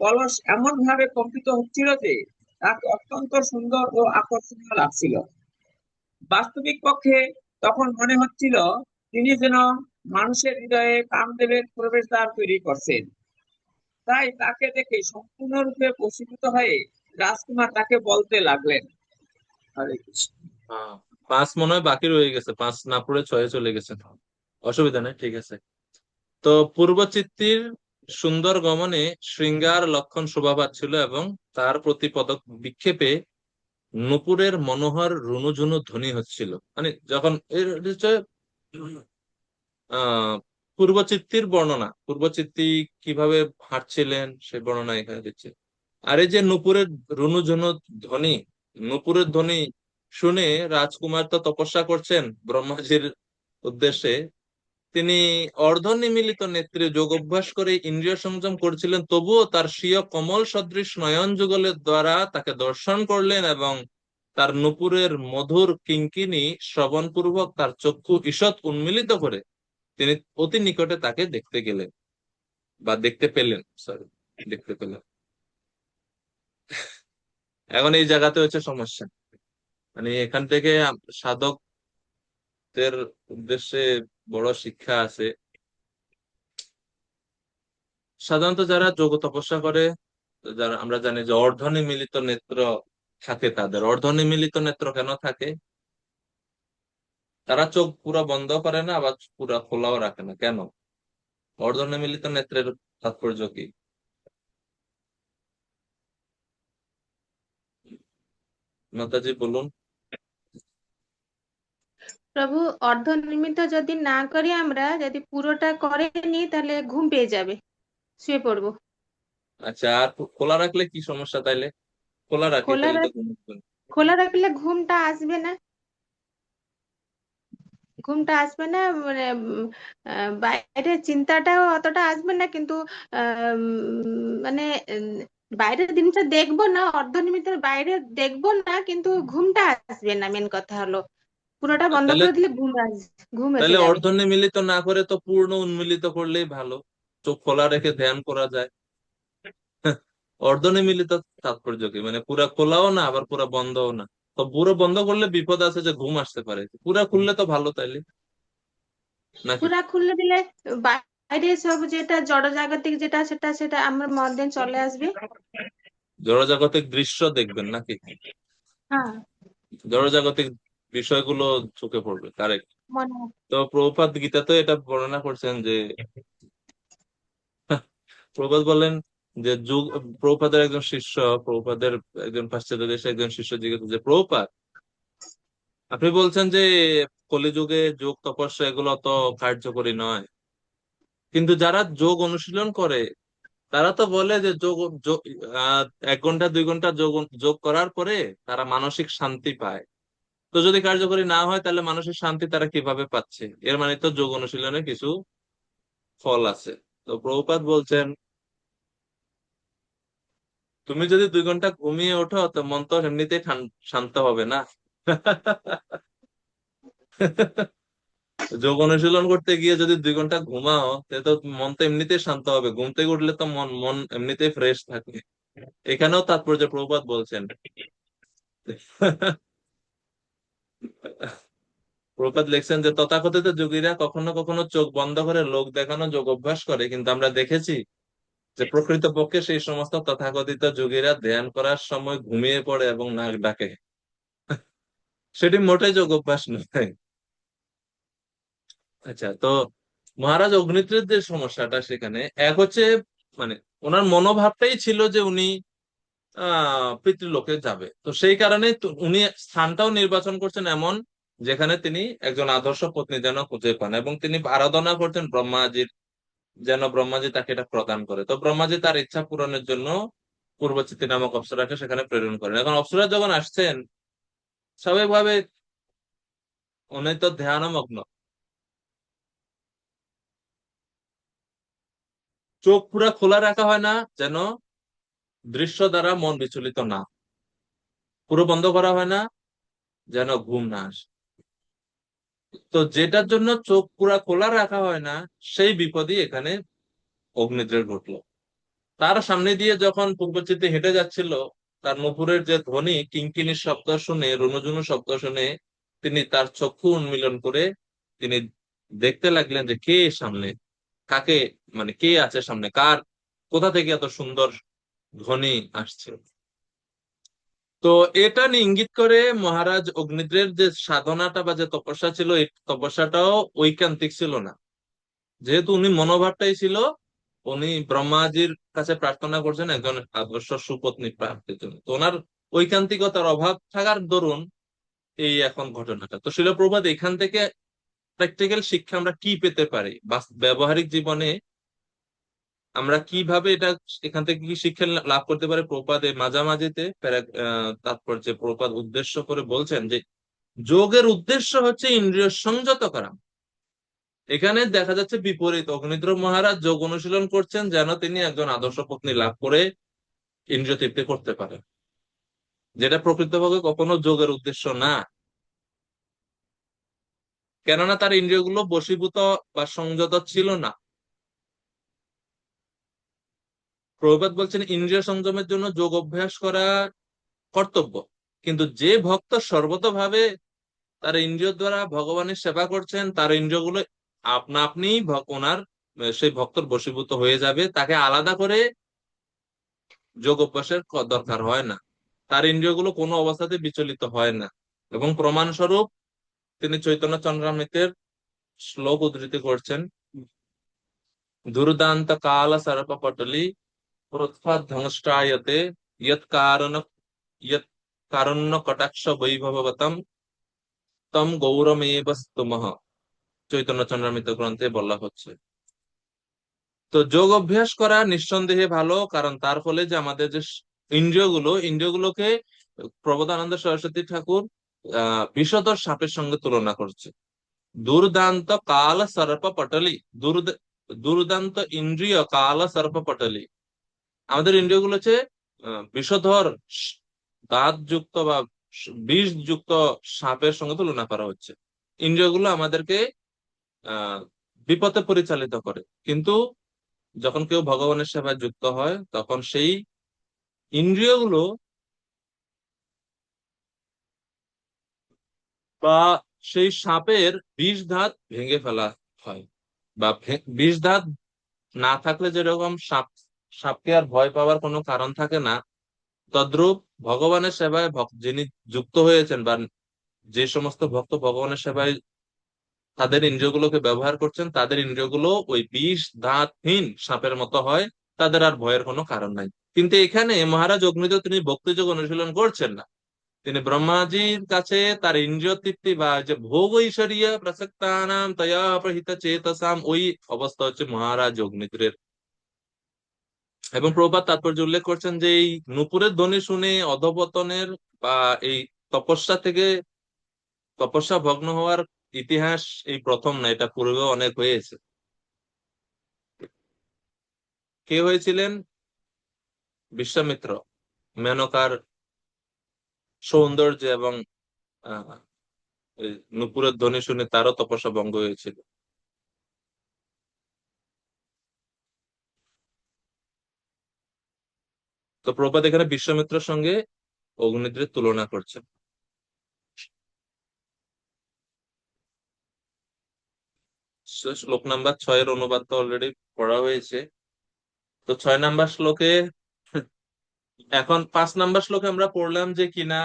কলস এমন ভাবে কম্পিত হচ্ছিল যে তাকে অত্যন্ত সুন্দর ও আকর্ষণীয় লাগছিল। বাস্তবিক পক্ষে তখন মনে হচ্ছিল তিনি যেন মানুষের হৃদয়ে কামদেবের প্রবেশদ্বার তৈরি করছেন। তাই তাকে দেখে সম্পূর্ণরূপে বশীভূত হয়ে রাজকুমার তাকে বলতে লাগলেন, হরে কৃষ্ণ। হ্যাঁ, 5 মনে হয় বাকি রয়ে গেছে, 5 না পড়ে 6-এ চলে গেছে। অসুবিধা নেই, ঠিক আছে। তো পূর্বচিত্তির সুন্দর গমনে শৃঙ্গার লক্ষণ শোভা পাচ্ছিল এবং তার প্রতি পদক বিক্ষেপে নূপুরের মনোহর রুনুঝুনু ধ্বনি হচ্ছিল। মানে যখন এর হচ্ছে আহ পূর্বচিত্তির বর্ণনা, পূর্বচিত্তি কিভাবে হাঁটছিলেন সে বর্ণনা এখানে দিচ্ছে। আর এই যে নূপুরের রুনুঝুনু ধ্বনি, নূপুরের ধ্বনি শুনে রাজকুমার তো তপস্যা করছেন ব্রহ্মাজির উদ্দেশ্যে। তিনি অর্ধনিমীলিত নেত্রে যোগ অভ্যাস করে ইন্দ্রিয় সংযম করছিলেন, তবুও তার স্বীয় কমল সদৃশ নয়ন যুগলের দ্বারা তাকে দর্শন করলেন এবং তার নূপুরের মধুর কিঙ্কিনী শ্রবণপূর্বক তার চক্ষু ঈষৎ উন্মিলিত করে তিনি অতি নিকটে তাকে দেখতে গেলেন বা দেখতে পেলেন, সরি, দেখতে পেলেন। এখন এই জায়গাতে হচ্ছে সমস্যা। মানে এখান থেকে সাধকদের উদ্দেশ্যে বড় শিক্ষা আছে। সাধারণত যারা যোগ তপস্যা করে, যারা আমরা জানি যে অর্ধনিমীলিত নেত্র থাকে, তাদের অর্ধনিমীলিত নেত্র কেন থাকে? তারা চোখ পুরো বন্ধ করে না, আবার পুরো খোলাও রাখে না, কেন? অর্ধনিমীলিত নেত্রের তাৎপর্য কি? মাতাজি বলুন। প্রভু, অর্ধনির্মিত যদি না করি, আমরা যদি পুরোটা করে নি তাহলে ঘুম পেয়ে যাবে, শুয়ে পড়বো। আচ্ছা, আর খোলা রাখলে কি সমস্যা তাইলে? খোলা রাখি খোলা তাহলে তো রাখ ঘুম আসবে না। খোলা রাখলে ঘুমটা আসবে না, ঘুমটা আসবে না। মানে বাইরে চিন্তাটাও অতটা আসবে না, কিন্তু মানে বাইরের জিনিসটা দেখবো না, অর্ধনিমিত বাইরে দেখবো না, কিন্তু ঘুমটা আসবে না। মেন কথা হলো পুরোটা বন্ধ তাহলে করে দিলে ঘুম এসে তাহলে যাবে। অর্ধনিমীলিত না করে তো পূর্ণ উন্মিলিত করলেই ভালো। চোখ খোলা রেখে ধ্যান করা যায়। অর্ধনিমীলিত তাৎপর্য কি? মানে পুরা খোলাও না, আবার পুরা বন্ধও না। তো পুরো বন্ধ করলে বিপদ আছে যে ঘুম আসতে পারে, পুরা খুললে তো ভালো তাইলে, নাকি? পুরা খুলে দিলে বাইরে সব যেটা জড়জাগতিক যেটা সেটা সেটা আমার মধ্যে চলে আসবে। জড়জাগতিক দৃশ্য দেখবেন নাকি? হ্যাঁ, জড়জাগতিক বিষয়গুলো চোখে পড়বে, কারেক্ট। মনে হয়। তো প্রভুপাদ গীতাতে এটা বর্ণনা করছেন যে প্রভুপাদ বলেন যে যুগ, প্রভুপাদের একজন শিষ্য, প্রভুপাদের একজন পাশ্চাত্য দেশে একজন শিষ্য জিজ্ঞেস যে প্রভুপাদ, আপনি বলছেন যে কলিযুগে যোগ তপস্যা এগুলো তো কার্যকরী নয়, কিন্তু যারা যোগ অনুশীলন করে তারা তো বলে যে যোগ 1 ঘন্টা 2 ঘন্টা যোগ যোগ করার পরে তারা মানসিক শান্তি পায়। তো যদি কার্যকরী না হয় তাহলে মানসিক শান্তি তারা কিভাবে পাচ্ছে? এর মানে তো যোগ অনুশীলনের কিছু ফল আছে। তো প্রভুপাদ বলছেন, তুমি যদি 2 ঘন্টা ঘুমিয়ে ওঠো তো মন তো এমনিতেই শান্ত হবে না। যোগ অনুশীলন করতে গিয়ে যদি 2 ঘন্টা ঘুমাও তাহলে তো মন তো এমনিতেই শান্ত হবে, ঘুম থেকে উঠলে তো মন মন এমনিতেই ফ্রেশ থাকে। এখানেও তাৎপর্য প্রভুপাদ বলছেন। প্রভুপাদ লিখছেন যে তথাকথিত যোগীরা কখনো কখনো চোখ বন্ধ করে লোক দেখানো যোগ অভ্যাস করে, কিন্তু আমরা দেখেছি যে প্রকৃতপক্ষে সেই সমস্ত তথাকথিত যোগীরা ধ্যান করার সময় ঘুমিয়ে পড়ে এবং নাক ডাকে। সেটি মোটেই যোগ অভ্যাস নয়। আচ্ছা, তো মহারাজ অগ্নিত্রের যে সমস্যাটা সেখানে এক হচ্ছে, মানে ওনার মনোভাবটাই ছিল যে উনি পিতৃলোকে যাবে, তো সেই কারণে উনি স্থানটাও নির্বাচন করছেন এমন যেখানে তিনি একজন আদর্শ পত্নী যেন খুঁজে পান, এবং তিনি আরাধনা করছেন ব্রহ্মাজির, যেন ব্রহ্মাজি তাকে এটা প্রদান করে। তো ব্রহ্মাজি তার ইচ্ছা পূরণের জন্য পূর্বচিত্তি নামক অপ্সরাকে সেখানে প্রেরণ করেন। এখন অপ্সরা যখন আসছেন, স্বাভাবিকভাবে উনি তো ধ্যানমগ্ন, চোখ পুরা খোলা রাখা হয় না যেন দৃশ্য দ্বারা মন বিচলিত না, পুরো বন্ধ করা হয় না যেন ঘুম না আসে। তো যেটার জন্য চোখ পুরা খোলা রাখা হয় না, সেই বিপদই এখানে অগ্নিদ্রের ঘটলো। তার সামনে দিয়ে যখন পূর্বচিত্তে হেঁটে যাচ্ছিল, তার নূপুরের যে ধ্বনি, কিঙ্কিনির শব্দ শুনে, রুনুঝুনু শব্দ শুনে তিনি তার চক্ষু উন্মীলন করে তিনি দেখতে লাগলেন যে কে সামনে, কাকে, মানে কে আছে সামনে, কার, কোথা থেকে এত সুন্দর ধ্বনি আসছে। তো এটা নিয়ে ইঙ্গিত করে মহারাজ অগ্নিদ্রের যে সাধনাটা বা যে তপস্যা ছিল, এই তপস্যাটাও ঐকান্তিক ছিল না। যেহেতু উনি মনোভাবটাই ছিল উনি ব্রহ্মাজির কাছে প্রার্থনা করছেন একজন আদর্শ সুপত্নী প্রাপ্তির জন্য, তো ওনার ঐকান্তিকতার অভাব থাকার দরুন এই এখন ঘটনাটা। তো শিল প্রভুপাদ এখান থেকে প্র্যাকটিক্যাল শিক্ষা আমরা কি পেতে পারি, ব্যবহারিক জীবনে আমরা কিভাবে এটা, এখান থেকে কি শিক্ষা লাভ করতে পারে, প্রপাত এই মাঝামাঝিতে তাৎপর্যে প্রপাত উদ্দেশ্য করে বলছেন যে যোগের উদ্দেশ্য হচ্ছে ইন্দ্রিয় সংযত করা। এখানে দেখা যাচ্ছে বিপরীত, অগ্নিদ্র মহারাজ যোগ অনুশীলন করছেন যেন তিনি একজন আদর্শ পত্নী লাভ করে ইন্দ্রিয় তৃপ্তি করতে পারেন, যেটা প্রকৃতভাবে কখনো যোগের উদ্দেশ্য না। কেননা তার ইন্দ্রিয়গুলো বশীভূত বা সংযত ছিল না। প্রভুপাদ বলছেন ইন্দ্রিয় সংযমের জন্য যোগ অভ্যাস করা কর্তব্য, কিন্তু যে ভক্ত সর্বতভাবে তার ইন্দ্রিয় দ্বারা ভগবানের সেবা করছেন, তার ইন্দ্রিয়গুলো আপনা আপনি ওনার সেই ভক্তর বশীভূত হয়ে যাবে, তাকে আলাদা করে যোগ অভ্যাসের দরকার হয় না। তার ইন্দ্রিয়গুলো কোনো অবস্থাতে বিচলিত হয় না। এবং প্রমাণস্বরূপ তিনি চৈতন্য চন্দ্রামৃতের শ্লোক উদ্ধৃতি করছেন, দুর্দান্ত কাল সর্প পটলি প্রোৎধ্বংষ্টায়তে ইয়ৎ কারণ ইয়ৎ কারণ্য কটাক্ষ বৈভবতম তম গৌরমেব স্তুমঃ। চৈতন্য চন্দ্রামৃত গ্রন্থে বলা হচ্ছে। তো যোগ অভ্যাস করা নিঃসন্দেহে ভালো, কারণ তার ফলে যে আমাদের যে ইন্দ্রিয়গুলোকে প্রবোধানন্দ সরস্বতী ঠাকুর বিষধর সাপের সঙ্গে তুলনা করছে। দুর্দান্ত কাল সর্প পটলি, দুর্দান্ত ইন্দ্রিয় কাল সর্প পটলি। আমাদের ইন্দ্রিয়গুলো হচ্ছে বিষধর দাঁত যুক্ত বা বিষ যুক্ত সাপের সঙ্গে তুলনা করা হচ্ছে। ইন্দ্রিয়গুলো আমাদেরকে আহ বিপথে পরিচালিত করে, কিন্তু যখন কেউ ভগবানের সেবায় যুক্ত হয় তখন সেই ইন্দ্রিয়গুলো বা সেই সাপের বিষ ধাত ভেঙে ফেলা হয়। বা বিষ ধাত না থাকলে যেরকম সাপকে আর ভয় পাওয়ার কোনো কারণ থাকে না, তদ্রূপ ভগবানের সেবায় যিনি যুক্ত হয়েছেন বা যে সমস্ত ভক্ত ভগবানের সেবায় তাদের ইন্দ্রিয়গুলোকে ব্যবহার করছেন, তাদের ইন্দ্রিয়গুলো ওই বিষ দাঁতহীন সাপের মতো হয়, তাদের আর ভয়ের কোনো কারণ নাই। কিন্তু এখানে মহারাজ অগ্নিদেব তিনি ভক্তিযোগ অনুশীলন করছেন না, তিনি ব্রহ্মাজির কাছে তার ইন্দ্রিয় তৃপ্তি বা যে ভোগ ঐশ্বরীয় প্রসক্তানাম তয়া প্রহিত চেতসাম, ওই অবস্থা হচ্ছে মহারাজ অগ্নিদ্রের। এবং প্রভুপাদ তাৎপর্য উল্লেখ করছেন যে এই নূপুরের ধ্বনি শুনে অধঃপতনের বা এই তপস্যা থেকে তপস্যা ভগ্ন হওয়ার ইতিহাস এই প্রথম না, এটা পূর্বেও অনেক হয়েছে। কে হয়েছিলেন? বিশ্বামিত্র। মেনকার সৌন্দর্য এবং আহ এই নূপুরের ধ্বনি শুনে তারও তপস্যা ভঙ্গ হয়েছিল। তো প্রভুপাদ এখানে বিশ্বামিত্রের সঙ্গে অগ্নিদ্রের তুলনা করছেন। শ্লোক নাম্বার 6 এর অনুবাদ তো অলরেডি পড়া হয়েছে। তো 6 নাম্বার শ্লোকে, এখন 5 নাম্বার শ্লোকে আমরা পড়লাম যে কিনা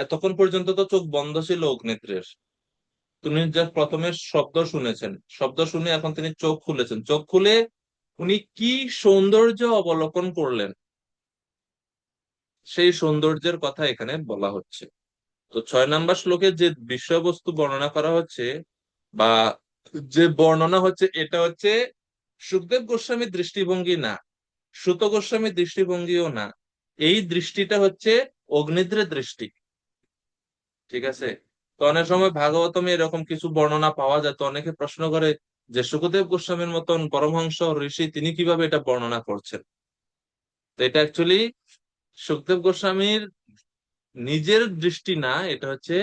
এতক্ষণ পর্যন্ত তো চোখ বন্ধ ছিল অগ্নিদ্রের। তিনি যা প্রথমে শব্দ শুনেছেন, শব্দ শুনে এখন তিনি চোখ খুলেছেন, চোখ খুলে উনি কি সৌন্দর্য অবলোকন করলেন, সেই সৌন্দর্যের কথা এখানে বলা হচ্ছে। তো 6 নাম্বার শ্লোকে যে বিষয়বস্তু বর্ণনা করা হচ্ছে বা যে বর্ণনা হচ্ছে, এটা হচ্ছে সুখদেব গোস্বামীর দৃষ্টিভঙ্গি না, সুত গোস্বামীর দৃষ্টিভঙ্গিও না। এই দৃষ্টিটা হচ্ছে অগ্নিদ্রের দৃষ্টি। ঠিক আছে? তো অনেক সময় ভাগবতমে এরকম কিছু বর্ণনা পাওয়া যায়, তো অনেকে প্রশ্ন করে যে সুখদেব গোস্বামীর মতন পরমহংস ঋষি তিনি কিভাবে এটা বর্ণনা করছেন। তো এটা অ্যাকচুয়ালি সুখদেব গোস্বামীর নিজের দৃষ্টি না, এটা হচ্ছে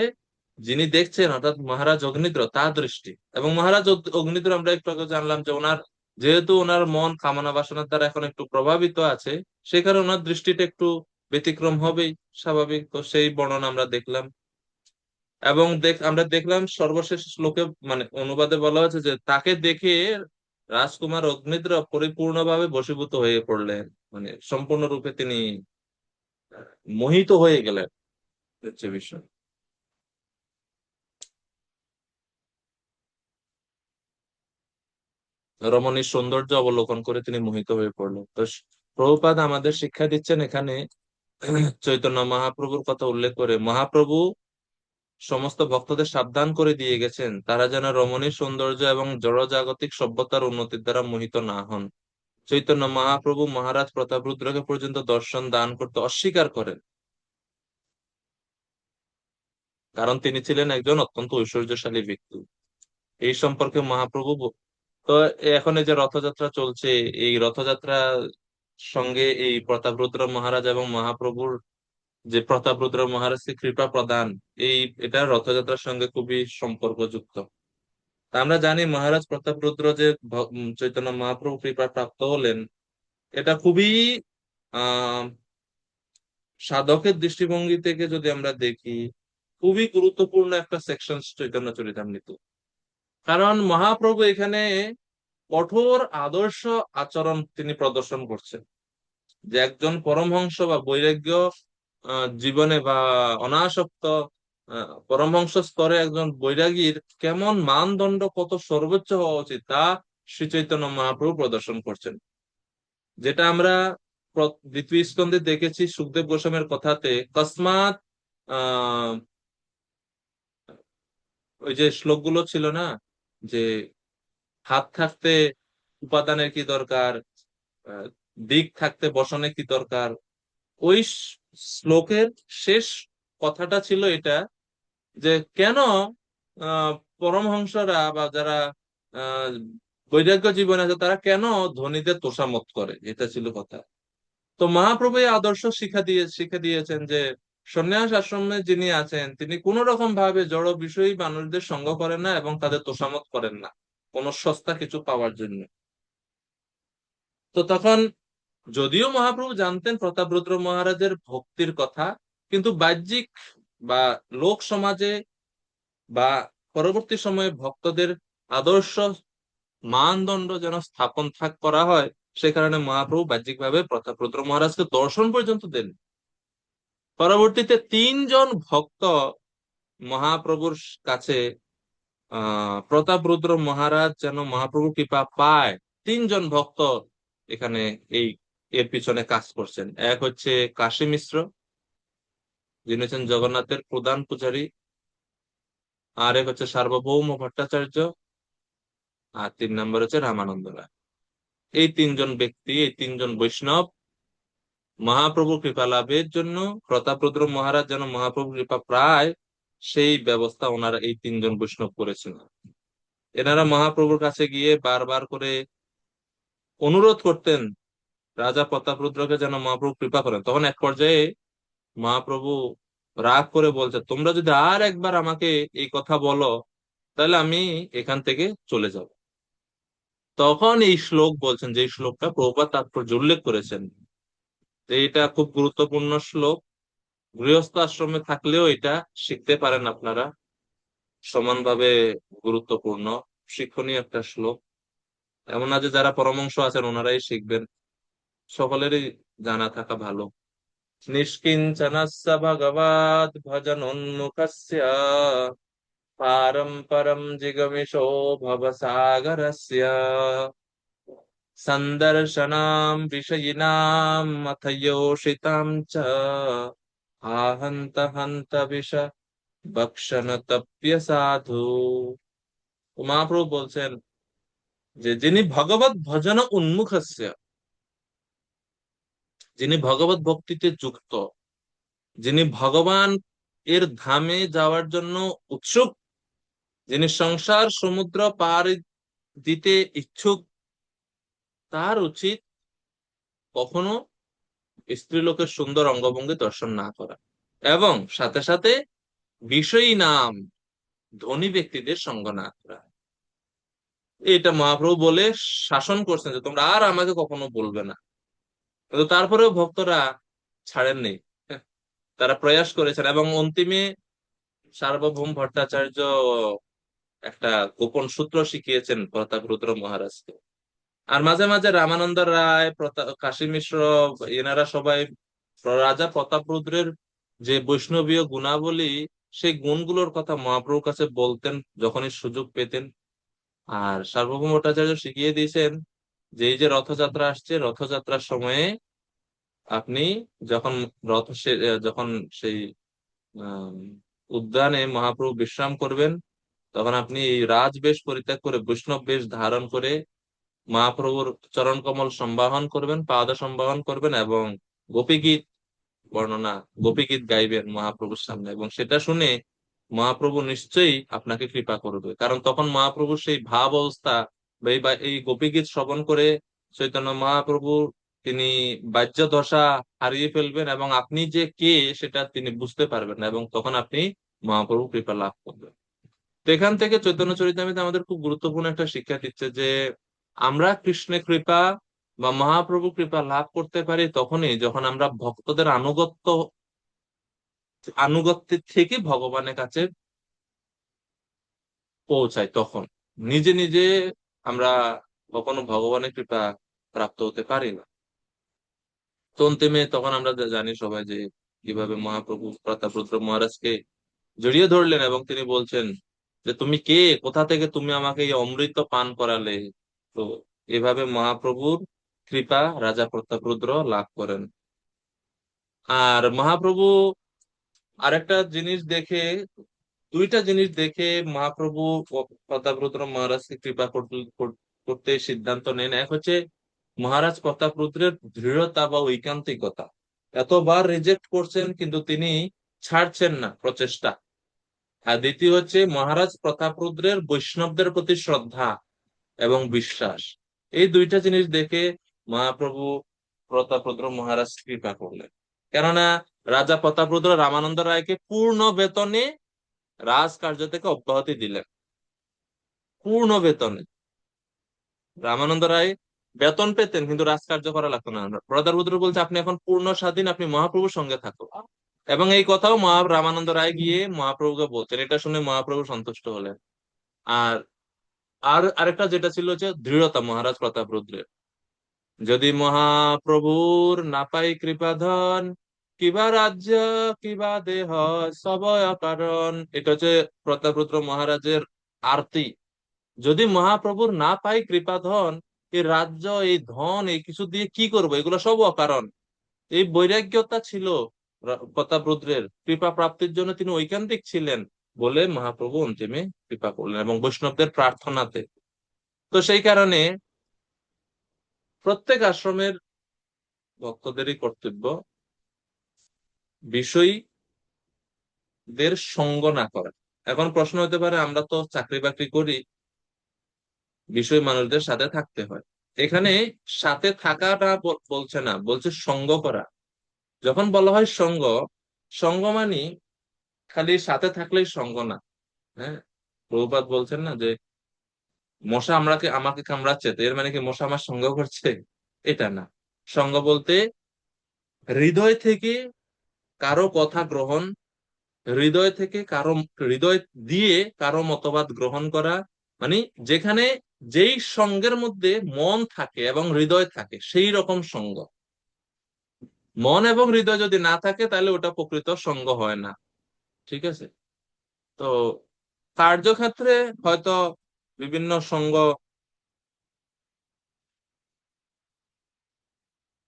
যিনি দেখছেন অর্থাৎ মহারাজ অগ্নিদ্র তার দৃষ্টি, এবং মহারাজ অগ্নিদ্র আমরা একটু আগে জানলাম যে ওনার, যেহেতু ওনার মন কামনা বাসনার দ্বারা এখন একটু প্রভাবিত আছে, সে কারণে ওনার দৃষ্টিটা একটু ব্যতিক্রম হবেই, স্বাভাবিক। তো সেই বর্ণনা আমরা দেখলাম, এবং আমরা দেখলাম সর্বশেষ শ্লোকে মানে অনুবাদে বলা হয়েছে যে তাকে দেখে রাজকুমার অগ্নিদ্র পরিপূর্ণভাবে বশীভূত হয়ে পড়লেন, মানে সম্পূর্ণরূপে তিনি মোহিত হয়ে গেলেন, হচ্ছে বিষয়। রমণীর সৌন্দর্য অবলোকন করে তিনি মোহিত হয়ে পড়লেন। তো প্রভুপাদ আমাদের শিক্ষা দিচ্ছেন এখানে চৈতন্য মহাপ্রভুর কথা উল্লেখ করে, মহাপ্রভু সমস্ত ভক্তদের সাবধান করে দিয়ে গেছেন তারা যেন রমণীর সৌন্দর্য এবং জড়জাগতিক সভ্যতার উন্নতির দ্বারা মোহিত না হন। চৈতন্য মহাপ্রভু মহারাজ প্রতাপরুদ্রকে পর্যন্ত দর্শন দান করতে অস্বীকার করেন, কারণ তিনি ছিলেন একজন অত্যন্ত ঐশ্বর্যশালী ব্যক্তি। এই সম্পর্কে মহাপ্রভু তো এখন এই যে রথযাত্রা চলছে, এই রথযাত্রা সঙ্গে এই প্রতাপরুদ্র মহারাজ এবং মহাপ্রভুর যে প্রতাপরুদ্র মহারাজকে কৃপা প্রদান, এটা রথযাত্রার সঙ্গে খুবই সম্পর্কযুক্ত। তা আমরা জানি মহারাজ প্রতাপরুদ্র যে চৈতন্য মহাপ্রভু কৃপা প্রাপ্ত হলেন, এটা খুবই আহ সাধকের দৃষ্টিভঙ্গি থেকে যদি আমরা দেখি, খুবই গুরুত্বপূর্ণ একটা সেকশন চৈতন্য চরিতামৃত। কারণ মহাপ্রভু এখানে কঠোর আদর্শ আচরণ তিনি প্রদর্শন করছেন, যে একজন পরমহংস বা বৈরাগ্য জীবনে বা অনাসক্ত পরমহংস স্তরে একজন বৈরাগীর কেমন মানদণ্ড, কত সর্বোচ্চ হওয়া উচিত, তা শ্রী চৈতন্য মহাপ্রভু প্রদর্শন করছেন। যেটা আমরা দ্বিতীয় স্কন্ধে দেখেছি সুখদেব গোস্বামীর কথাতে, কসমাৎ আহ ওই যে শ্লোকগুলো ছিল না, যে হাত থাকতে উপাদানের কি দরকার, আহ, দিক থাকতে বসনে কি দরকার। ওই শ্লোকের শেষ কথাটা ছিল এটা, যে কেন আহ পরমহংসরা বা যারা আহ বৈরাগ্য জীবনে আছে তারা কেন ধনীদের তোষামত করে, এটা ছিল কথা। তো মহাপ্রভু এই আদর্শ শিক্ষা দিয়েছেন যে সন্ন্যাস আশ্রমে যিনি আছেন তিনি কোন রকম ভাবে জড় বিষয়ী মানুষদের সঙ্গ করেন না এবং তাদের তোষামত করেন না কোন সস্তা কিছু পাওয়ার জন্য। তো তখন যদিও মহাপ্রভু জানতেন প্রতাপরুদ্র মহারাজের ভক্তির কথা, কিন্তু বাহ্যিক বা লোক সমাজে বা পরবর্তী সময়ে ভক্তদের আদর্শ মানদণ্ড যেন স্থাপন করা হয়, সে কারণে মহাপ্রভু বাহ্যিকভাবে প্রতাপরুদ্র মহারাজকে দর্শন পর্যন্ত দেন। পরবর্তীতে 3 জন ভক্ত মহাপ্রভুর কাছে প্রতাপরুদ্র মহারাজ যেন মহাপ্রভুর কৃপা পায়, 3 জন ভক্ত এখানে এর পিছনে কাজ করছেন। এক হচ্ছে কাশী মিশ্র, যিনি হচ্ছেন জগন্নাথের প্রধান পূজারী, আর এক হচ্ছে সার্বভৌম ভট্টাচার্য, আর 3 নম্বর হচ্ছে রামানন্দ রায়। এই 3 জন ব্যক্তি, এই 3 জন বৈষ্ণব মহাপ্রভুর কৃপা লাভের জন্য, প্রতাপরুদ্র মহারাজ যেন মহাপ্রভুর কৃপা প্রায়, সেই ব্যবস্থা ওনারা এই 3 জন বৈষ্ণব করেছেন। এনারা মহাপ্রভুর কাছে গিয়ে বারবার করে অনুরোধ করতেন রাজা প্রতাপরুদ্রকে যেন মহাপ্রভু কৃপা করেন। তখন এক পর্যায়ে মহাপ্রভু রাগ করে বলছে, তোমরা যদি আর একবার আমাকে এই কথা বলো তাহলে আমি এখান থেকে চলে যাব। তখন এই শ্লোক বলছেন, যে শ্লোকটা প্রভুপাদ তাৎপর্য উল্লেখ করেছেন, যে এটা খুব গুরুত্বপূর্ণ শ্লোক। গৃহস্থ আশ্রমে থাকলেও এটা শিখতে পারেন আপনারা, সমানভাবে গুরুত্বপূর্ণ শিক্ষণীয় একটা শ্লোক। এমন না যে যারা পরমংশ আছেন ওনারাই শিখবেন, সকলেরই জানা থাকা ভালো। নিষ্কিঞ্চনস্য ভগবৎ ভজনোন্মুখস্য পারম পরম জিগমিষো ভবসাগরস্য সন্দর্শনাম বিষয়িনাম অথ যোষিতাম চ আহন্ত হন্ত বিষ ভক্ষণ তপ্য সাধু। মহাপ্রভু বলছেন যে যিনি ভগবত ভজন উন্মুখস্য, যিনি ভগবত ভক্তিতে যুক্ত, যিনি ভগবান এর ধামে যাওয়ার জন্য উৎসুক, যিনি সংসার সমুদ্র পার দিতে ইচ্ছুক, তার উচিত কখনো স্ত্রীলোকের সুন্দর অঙ্গভঙ্গি দর্শন না করা, এবং সাথে সাথে বিষয়ী নাম ধনী ব্যক্তিদের সঙ্গ না করা। এটা মহাপ্রভু বলে শাসন করছেন যে তোমরা আর আমাকে কখনো বলবে না। কিন্তু তারপরেও ভক্তরা ছাড়েননি, তারা প্রয়াস করেছেন, এবং অন্তিমে সার্বভৌম ভট্টাচার্য একটা গোপন সূত্র শিখিয়েছেন প্রতাপরুদ্র মহারাজকে। আর মাঝে মাঝে রামানন্দ রায়, কাশী মিশ্র, এনারা সবাই রাজা প্রতাপরুদ্রের যে বৈষ্ণবীয় গুণাবলী, সেই গুণগুলোর কথা মহাপ্রভুর কাছে বলতেন যখনই সুযোগ পেতেন। আর সার্বভৌম ভট্টাচার্য শিখিয়ে দিয়েছেন যে এই যে রথযাত্রা আসছে, রথযাত্রার সময়ে আপনি যখন যখন সেই আহ উদ্যানে মহাপ্রভু বিশ্রাম করবেন, তখন আপনি এই রাজবেশ পরিত্যাগ করে বৈষ্ণব বেশ ধারণ করে মহাপ্রভুর চরণ কমল সম্বাহন করবেন, পাদ সম্বাহন করবেন, এবং গোপীগীত বর্ণনা, গোপীগীত গাইবেন মহাপ্রভুর সামনে, এবং সেটা শুনে মহাপ্রভু নিশ্চয়ই আপনাকে কৃপা করবে। কারণ তখন মহাপ্রভুর সেই ভাব অবস্থা বা এই গোপীগীত শ্রবণ করে চৈতন্য মহাপ্রভু তিনি বাহ্য দশা হারিয়ে ফেলবেন, এবং আপনি যে কে সেটা তিনি বুঝতে পারবেন না, এবং তখন আপনি মহাপ্রভু কৃপা লাভ করবেন। তো এখান থেকে চৈতন্য চরিতামৃতে আমাদের খুব গুরুত্বপূর্ণ একটা শিক্ষা দিচ্ছে যে আমরা কৃষ্ণের কৃপা বা মহাপ্রভু কৃপা লাভ করতে পারি তখনই যখন আমরা ভক্তদের আনুগত্যের থেকে ভগবানের কাছে পৌঁছাই। তখন নিজে নিজে আমরা কখনো ভগবানের কৃপা প্রাপ্ত হতে পারি না। তো অন্তিমে তখন আমরা জানি সবাই যে কিভাবে মহাপ্রভু প্রতাপরুদ্র মহারাজকে জড়িয়ে ধরলেন এবং তিনি বলছেন যে তুমি কে, কোথা থেকে তুমি আমাকে এই অমৃত পান করালে। তো এভাবে মহাপ্রভুর কৃপা রাজা প্রতাপরুদ্র লাভ করেন। আর মহাপ্রভু আরেকটা জিনিস দেখে, দুইটা জিনিস দেখে মহাপ্রভু প্রতাপরুদ্র মহারাজকে কৃপা করতে সিদ্ধান্ত নেন। এক হচ্ছে মহারাজ প্রতাপরুদ্রের দৃঢ়তা বা ঐকান্তিকতা, এতবার রিজেক্ট করছেন কিন্তু তিনি ছাড়ছেন না প্রচেষ্টা। আর দ্বিতীয় হচ্ছে মহারাজ প্রতাপরুদ্রের বৈষ্ণবদের প্রতি শ্রদ্ধা এবং বিশ্বাস। এই দুইটা জিনিস দেখে মহাপ্রভু প্রতাপরুদ্র মহারাজ কৃপা করলেন। কেননা রাজা প্রতাপরুদ্র রামানন্দ রায়কে পূর্ণ বেতনে রাজকার্য থেকে অব্যাহতি দিলেন, পূর্ণ বেতনে। রামানন্দ রায় বেতন পেতেন কিন্তু রাজকার্য করা লাগতো না। প্রতাপরুদ্র বলছে আপনি এখন পূর্ণ স্বাধীন, আপনি মহাপ্রভুর সঙ্গে থাকুন। এবং এই কথাও রামানন্দ রায় গিয়ে মহাপ্রভুকে বলছেন। এটা শুনে মহাপ্রভু সন্তুষ্ট হলেন। আর আর আরেকটা যেটা ছিল যে দৃঢ়তা মহারাজ প্রতাপরুদ্রের, যদি মহাপ্রভুর না পাই কৃপাধন, কিবা রাজ্য কিবা দেহ সবয় কারণ। এটা হচ্ছে প্রতাপরুদ্র মহারাজের আরতি। যদি মহাপ্রভুর না পাই কৃপাধন, এই রাজ্য, এই ধন, এই কিছু দিয়ে কি করবো, এগুলো সব অকারণ। এই বৈরাগ্যতা ছিল প্রতাপরুদ্রের। কৃপা প্রাপ্তির জন্য তিনি ঐকান্তিক ছিলেন বলে মহাপ্রভু অন্তিমে কৃপা করলেন, এবং বৈষ্ণবদের প্রার্থনাতে। তো সেই কারণে প্রত্যেক আশ্রমের ভক্তদেরই কর্তব্য বিষয়ীদের সঙ্গ না করা। এখন প্রশ্ন হতে পারে আমরা তো চাকরি বাকরি করি, বিষয় মানুষদের সাথে থাকতে হয়। এখানে সাথে থাকাটা বলছে না, বলছে সঙ্গ করা। যখন বলা হয় সঙ্গ, সঙ্গ মানে খালি সাথে থাকলেই সঙ্গ না। হ্যাঁ, প্রভুপাদ বলছেন না যে মশা আমাকে কামড়াচ্ছে, তো এর মানে কি মশা আমার সঙ্গ করছে? এটা না। সঙ্গ বলতে হৃদয় থেকে কারো কথা গ্রহণ, হৃদয় থেকে কারো, হৃদয় দিয়ে কারো মতবাদ গ্রহণ করা, মানে যেখানে যেই সঙ্গের মধ্যে মন থাকে এবং হৃদয় থাকে সেই রকম সঙ্গ। মন এবং হৃদয় যদি না থাকে তাহলে ওটা প্রকৃত সঙ্গ হয় না। ঠিক আছে? তো কার্যক্ষেত্রে হয়তো বিভিন্ন সঙ্গ,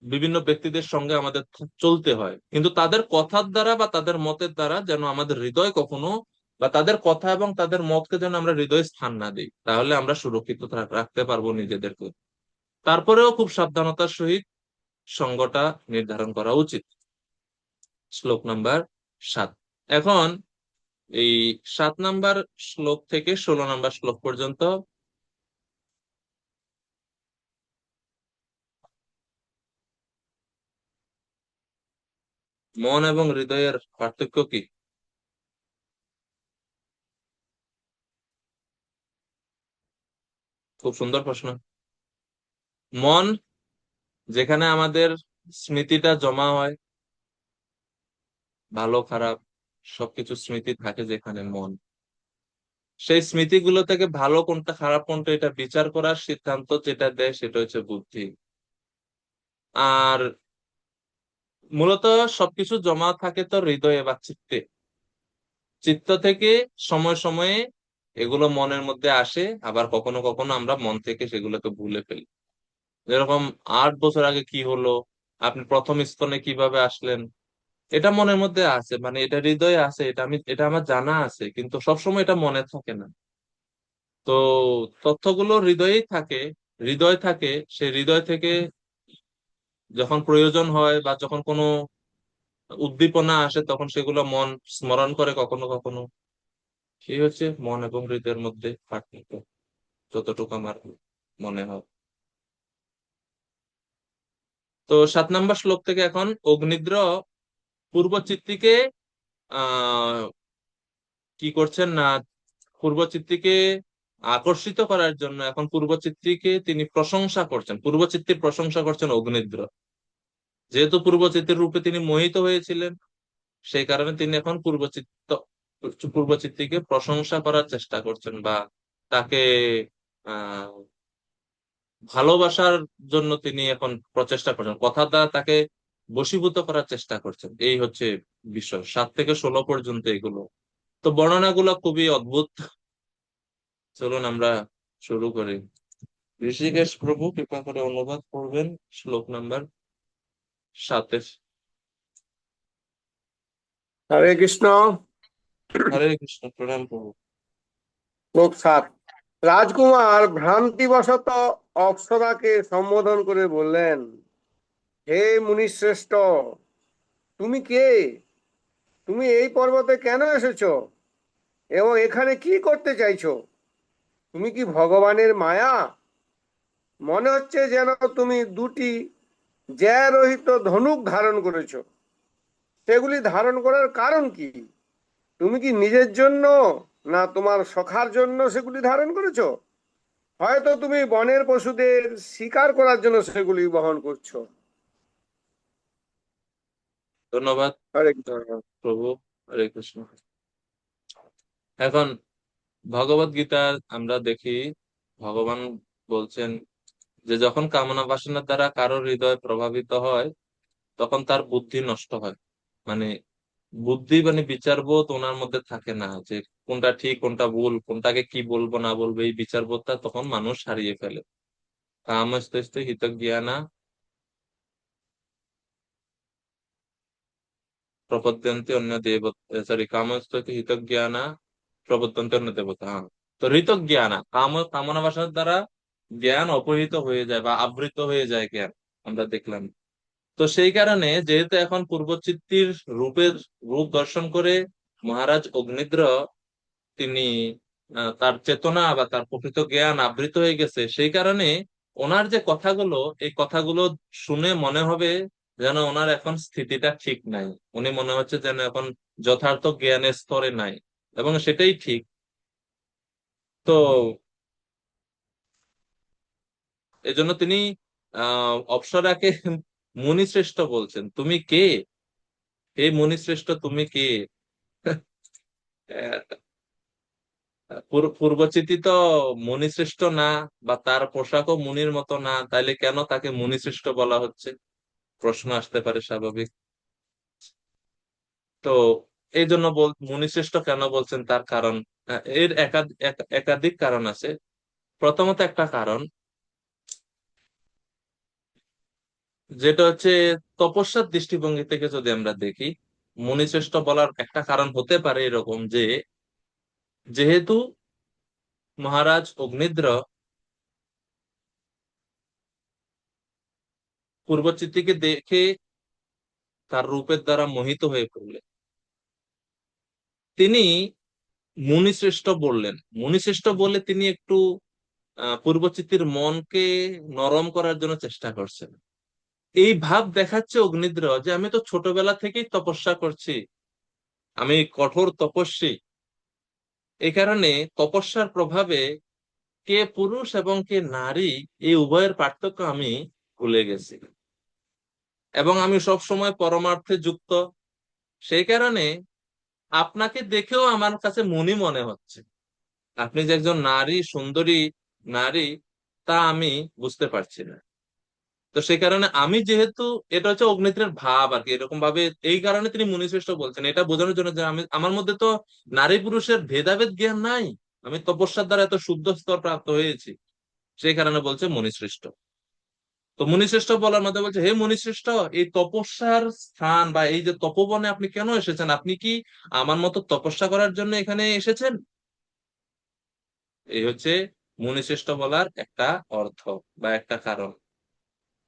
বিভিন্ন ব্যক্তিদের সঙ্গে আমাদের চলতে হয়, কিন্তু তাদের কথার দ্বারা বা তাদের মতের দ্বারা যেন আমাদের হৃদয় কখনো, বা তাদের কথা এবং তাদের মতকে যেন আমরা হৃদয়ে স্থান না দিই, তাহলে আমরা সুরক্ষিত রাখতে পারবো নিজেদেরকে। তারপরেও খুব সাবধানতার সহিত সঙ্গটা নির্ধারণ করা উচিত। শ্লোক নাম্বার 7। এখন এই 7 নাম্বার শ্লোক থেকে 16 নাম্বার শ্লোক পর্যন্ত মন এবং হৃদয়ের পার্থক্য কি? খুব সুন্দর প্রশ্ন। মন, যেখানে আমাদের স্মৃতিটা জমা হয়, ভালো খারাপ সবকিছু স্মৃতি থাকে যেখানে মন, সেই স্মৃতিগুলো থেকে ভালো কোনটা খারাপ কোনটা এটা বিচার করার সিদ্ধান্ত যেটা দেয় সেটা হচ্ছে বুদ্ধি। আর মূলত সবকিছু জমা থাকে তো হৃদয়ে বা চিত্তে। চিত্ত থেকে সময় সময়ে এগুলো মনের মধ্যে আসে, আবার কখনো কখনো আমরা মন থেকে সেগুলোকে ভুলে ফেলি। যেরকম 8 বছর আগে কি হলো, আপনি প্রথম স্থানে কিভাবে আসলেন, এটা মনের মধ্যে আছে, মানে এটা হৃদয়ে আছে, এটা আমার জানা আছে, কিন্তু সবসময় এটা মনে থাকে না। তো তথ্যগুলো হৃদয়েই থাকে, হৃদয় থাকে, সেই হৃদয় থেকে যখন প্রয়োজন হয় বা যখন কোনো উদ্দীপনা আসে তখন সেগুলো মন স্মরণ করে কখনো কখনো। সেই হচ্ছে মন এবং হৃদয়ের মধ্যে পার্থক্য, যতটুকু আমার মনে হয়। তো 7 নম্বর শ্লোক থেকে এখন অগ্নিদ্র পূর্ব চিত্তিকে আহ কি করছেন না, পূর্ব চিত্তিকে আকর্ষিত করার জন্য এখন পূর্ব চিত্তিকে তিনি প্রশংসা করছেন, পূর্ব চিত্তির প্রশংসা করছেন অগ্নিদ্র। যেহেতু পূর্ব চিত্তের রূপে তিনি মোহিত হয়েছিলেন, সেই কারণে তিনি এখন পূর্ব চিত্তিকে প্রশংসা করার চেষ্টা করছেন, বা তাকে আহ ভালোবাসার জন্য তিনি এখন প্রচেষ্টা করছেন, কথা দ্বারা তাকে বশীভূত করার চেষ্টা করছেন। এই হচ্ছে বিষয়, 7 থেকে 16 পর্যন্ত এগুলো। তো বর্ণনাগুলো খুবই অদ্ভুত। চলুন আমরা শুরু করি। ঋষিকেশ প্রভু কৃপা করে অনুবাদ করবেন শ্লোক নাম্বার 7। হরে কৃষ্ণ। হরে কৃষ্ণ, প্রণাম প্রভু। শ্লোক 7। রাজকুমার ভ্রান্তিবশত অপ্সরাকে সম্বোধন করে বললেন, হে মুনিশ্রেষ্ঠ, তুমি কে? তুমি এই পর্বতে কেন এসেছো এবং এখানে কি করতে চাইছো? তুমি কি ভগবানের মায়া? মনে হচ্ছে যেন তুমি দুটি জ্যারহিত ধনুক ধারণ করেছো। সেগুলি ধারণ করার কারণ কি? তুমি কি নিজের জন্য না তোমার সখার জন্য সেগুলি ধারণ করেছো? হয়তো তুমি বনের পশুদের শিকার করার জন্য সেগুলি বহন করছো। ধন্যবাদ হরে কৃষ্ণ। প্রভু। হরে কৃষ্ণ। এখন ভগবত গীতা আমরা দেখি, ভগবান বলছেন যে যখন কামনা বাসনার দ্বারা কারোর হৃদয় প্রভাবিত হয় তখন তার বুদ্ধি নষ্ট হয়। মানে বুদ্ধি মানে বিচারবোধ ওনার মধ্যে থাকে না, যে কোনটা ঠিক কোনটা ভুল, কোনটাকে কি বলবো না বলবো, এই বিচারবোধটা তখন মানুষ হারিয়ে ফেলে। কামস্তস্তে হিতজ্ঞানা প্রপদ্যন্তে অন্য দেবতা, সরি, কামস্তস্তে হিতজ্ঞানা প্রবর্তন্তে অন্য দেবতা। হ্যাঁ, তো হৃতজ্ঞানা কামনা বাসনার দ্বারা জ্ঞান অপহৃত হয়ে যায় বা আবৃত হয়ে যায় জ্ঞান, আমরা দেখলাম। তো সেই কারণে যেহেতু এখন পূর্বচিত্তির রূপ দর্শন করে মহারাজ অগ্নিদ্র তিনি তার চেতনা বা তার প্রকৃত জ্ঞান আবৃত হয়ে গেছে, সেই কারণে ওনার যে কথাগুলো, এই কথাগুলো শুনে মনে হবে যেন ওনার এখন স্থিতিটা ঠিক নাই, উনি মনে হচ্ছে যেন এখন যথার্থ জ্ঞানের স্তরে নাই, এবং সেটাই ঠিক। তো এজন্য তিনি অপ্সরাকে মুনিশ্রেষ্ঠ বলছেন, তুমি কে? হে মুনিশ্রেষ্ঠ, তুমি কে? পূর্বচিতি তো মুনিশ্রেষ্ঠ না, বা তার পোশাকও মুনির মতো না, তাইলে কেন তাকে মুনিশ্রেষ্ঠ বলা হচ্ছে? প্রশ্ন আসতে পারে স্বাভাবিক। তো এই জন্য মুনিশ্রেষ্ঠ কেন বলছেন তার কারণ, এর একাধিক কারণ আছে। প্রথমত একটা কারণ যেটা হচ্ছে তপস্যার দৃষ্টিভঙ্গি থেকে যদি আমরা দেখি, মুনিশ্রেষ্ঠ বলার একটা কারণ হতে পারে এরকম যে, যেহেতু মহারাজ অগ্নিদ্র পূর্বচিত্তিকে দেখে তার রূপের দ্বারা মোহিত হয়ে পড়লেন, তিনি মুনিশ্রেষ্ঠ বললেন। মুনিশ্রেষ্ঠ বলে তিনি একটু পূর্বচিত্তির মনকে নরম করার জন্য চেষ্টা করছেন। এই ভাব দেখাচ্ছে অগ্নিদ্র যে আমি তো ছোটবেলা থেকেই তপস্যা করছি, আমি কঠোর তপস্বী, এই কারণে তপস্যার প্রভাবে কে পুরুষ এবং কে নারী এই উভয়ের পার্থক্য আমি ভুলে গেছি, এবং আমি সব সময় পরমার্থে যুক্ত। সেই কারণে আপনাকে দেখেও আমার কাছে মুনি মনে হচ্ছে। আপনি যে একজন নারী, সুন্দরী নারী, তা আমি বুঝতে পারছি না। তো সেই কারণে আমি যেহেতু, এটা হচ্ছে অগ্নিত্রের ভাব আর কি, এরকম ভাবে, এই কারণে তিনি মুনিশ্রেষ্ঠ বলছেন, এটা বোঝানোর জন্য যে আমি, আমার মধ্যে তো নারী পুরুষের ভেদাভেদ জ্ঞান নাই, আমি তপস্যার দ্বারা এত শুদ্ধ স্তর প্রাপ্ত হয়েছি, সেই কারণে বলছে মুনিশ্রেষ্ঠ। তো মুনিশ্রেষ্ঠ বলার মধ্যে বলছে, হে মুনিশ্রেষ্ঠ, এই তপস্যার স্থান বা এই যে তপবনে আপনি কেন এসেছেন? আপনি কি আমার মতো তপস্যা করার জন্য এখানে এসেছেন? এই হচ্ছে মুনিশ্রেষ্ঠ বলার একটা অর্থ বা একটা কারণ।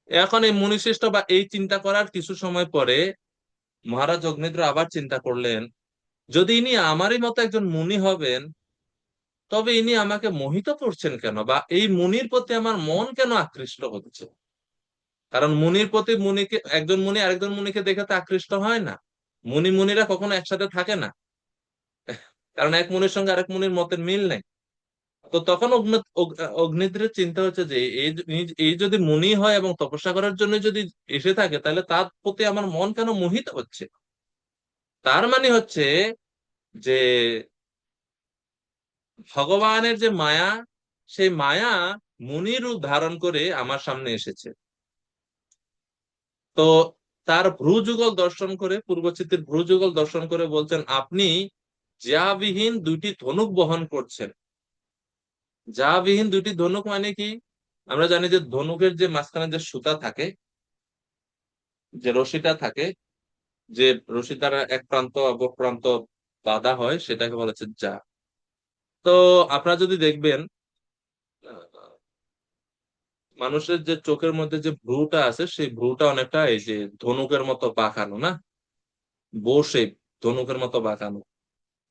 এখন এই মুনিশ্রেষ্ঠ বা এই চিন্তা করার কিছু সময় পরে মহারাজ অগ্নিদ্র আবার চিন্তা করলেন, যদি ইনি আমারই মতো একজন মুনি হবেন, তবে ইনি আমাকে মোহিত করছেন কেন, বা এই মুনির প্রতি আমার মন কেন আকৃষ্ট হচ্ছে? কারণ মুনির প্রতি, মুনিকে, একজন মুনি আরেকজন মুনিকে দেখে তো আকৃষ্ট হয় না। মুনিরা কখনো একসাথে থাকে না, কারণ এক মুনির সঙ্গে আরেক মুনির মতের মিল নেই। তো তখন অগ্নিদ্রের চিন্তা হচ্ছে যে এই যদি মুনি হয় এবং তপস্যা করার জন্য যদি এসে থাকে, তাহলে তার প্রতি আমার মন কেন মোহিত হচ্ছে? তার মানে হচ্ছে যে ভগবানের যে মায়া, সেই মায়া মুনির রূপ ধারণ করে আমার সামনে এসেছে। তো তার ভ্রুযুগল দর্শন করে, পূর্বচিত্তের ভ্রুযুগল দর্শন করে বলছেন, আপনি জ্যাবিহীন দুইটি ধনুক বহন করছেন। জ্যাবিহীন দুইটি ধনুক মানে কি? আমরা জানি যে ধনুকের যে মাঝখানে যে সুতা থাকে, যে রশিটা থাকে, যে রশি দ্বারা এক প্রান্ত অপর প্রান্ত বাঁধা হয়, সেটাকে বলা হচ্ছে যা। তো আপনারা যদি দেখবেন, মানুষের যে চোখের মধ্যে যে ভ্রুটা আছে, সেই ভ্রুটা অনেকটা এই যে ধনুকের মতো বাঁকানো না, বো শেপ, ধনুকের মতো বাঁকানো।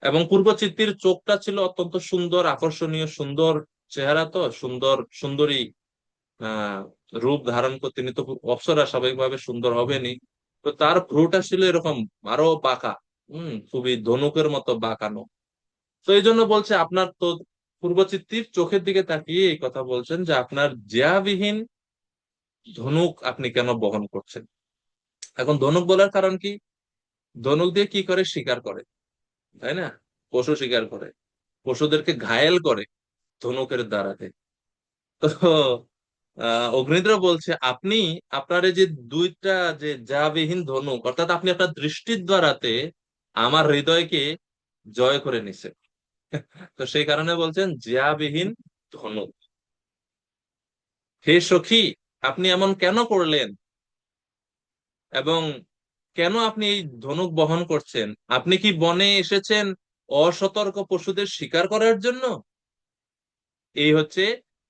এবং পূর্বচিত্তির চোখটা ছিল অত্যন্ত সুন্দর, আকর্ষণীয়, সুন্দর চেহারা, তো সুন্দর সুন্দরী আহ রূপ ধারণ করতে, তিনি তো অপ্সরা, স্বাভাবিকভাবে সুন্দর হবেনি। তো তার ভ্রুটা ছিল এরকম আরো বাঁকা, খুবই ধনুকের মতো বাঁকানো। তো এই জন্য বলছে, আপনার তো পূর্বচিত্তির চোখের দিকে তাকিয়ে এই কথা বলছেন যে আপনার জ্যাবিহীন ধনুক আপনি কেন বহন করছেন? এখন ধনুক বলার কারণ কি? ধনুক দিয়ে কি করে? শিকার করে, তাই না? পশু শিকার করে, পশুদেরকে ঘায়েল করে ধনুকের দ্বারাতে। তো অগ্নিদ্র বলছে, আপনি আপনার এই যে দুইটা যে জ্যাবিহীন ধনুক, অর্থাৎ আপনি আপনার দৃষ্টির দ্বারাতে আমার হৃদয়কে জয় করে নিছেন। তো সেই কারণে বলছেন জ্যাবিহীন ধনুক। হে সখী, আপনি এমন কেন করলেন, এবং কেন আপনি এই ধনুক বহন করছেন? আপনি কি বনে এসেছেন অসতর্ক পশুদের শিকার করার জন্য? এই হচ্ছে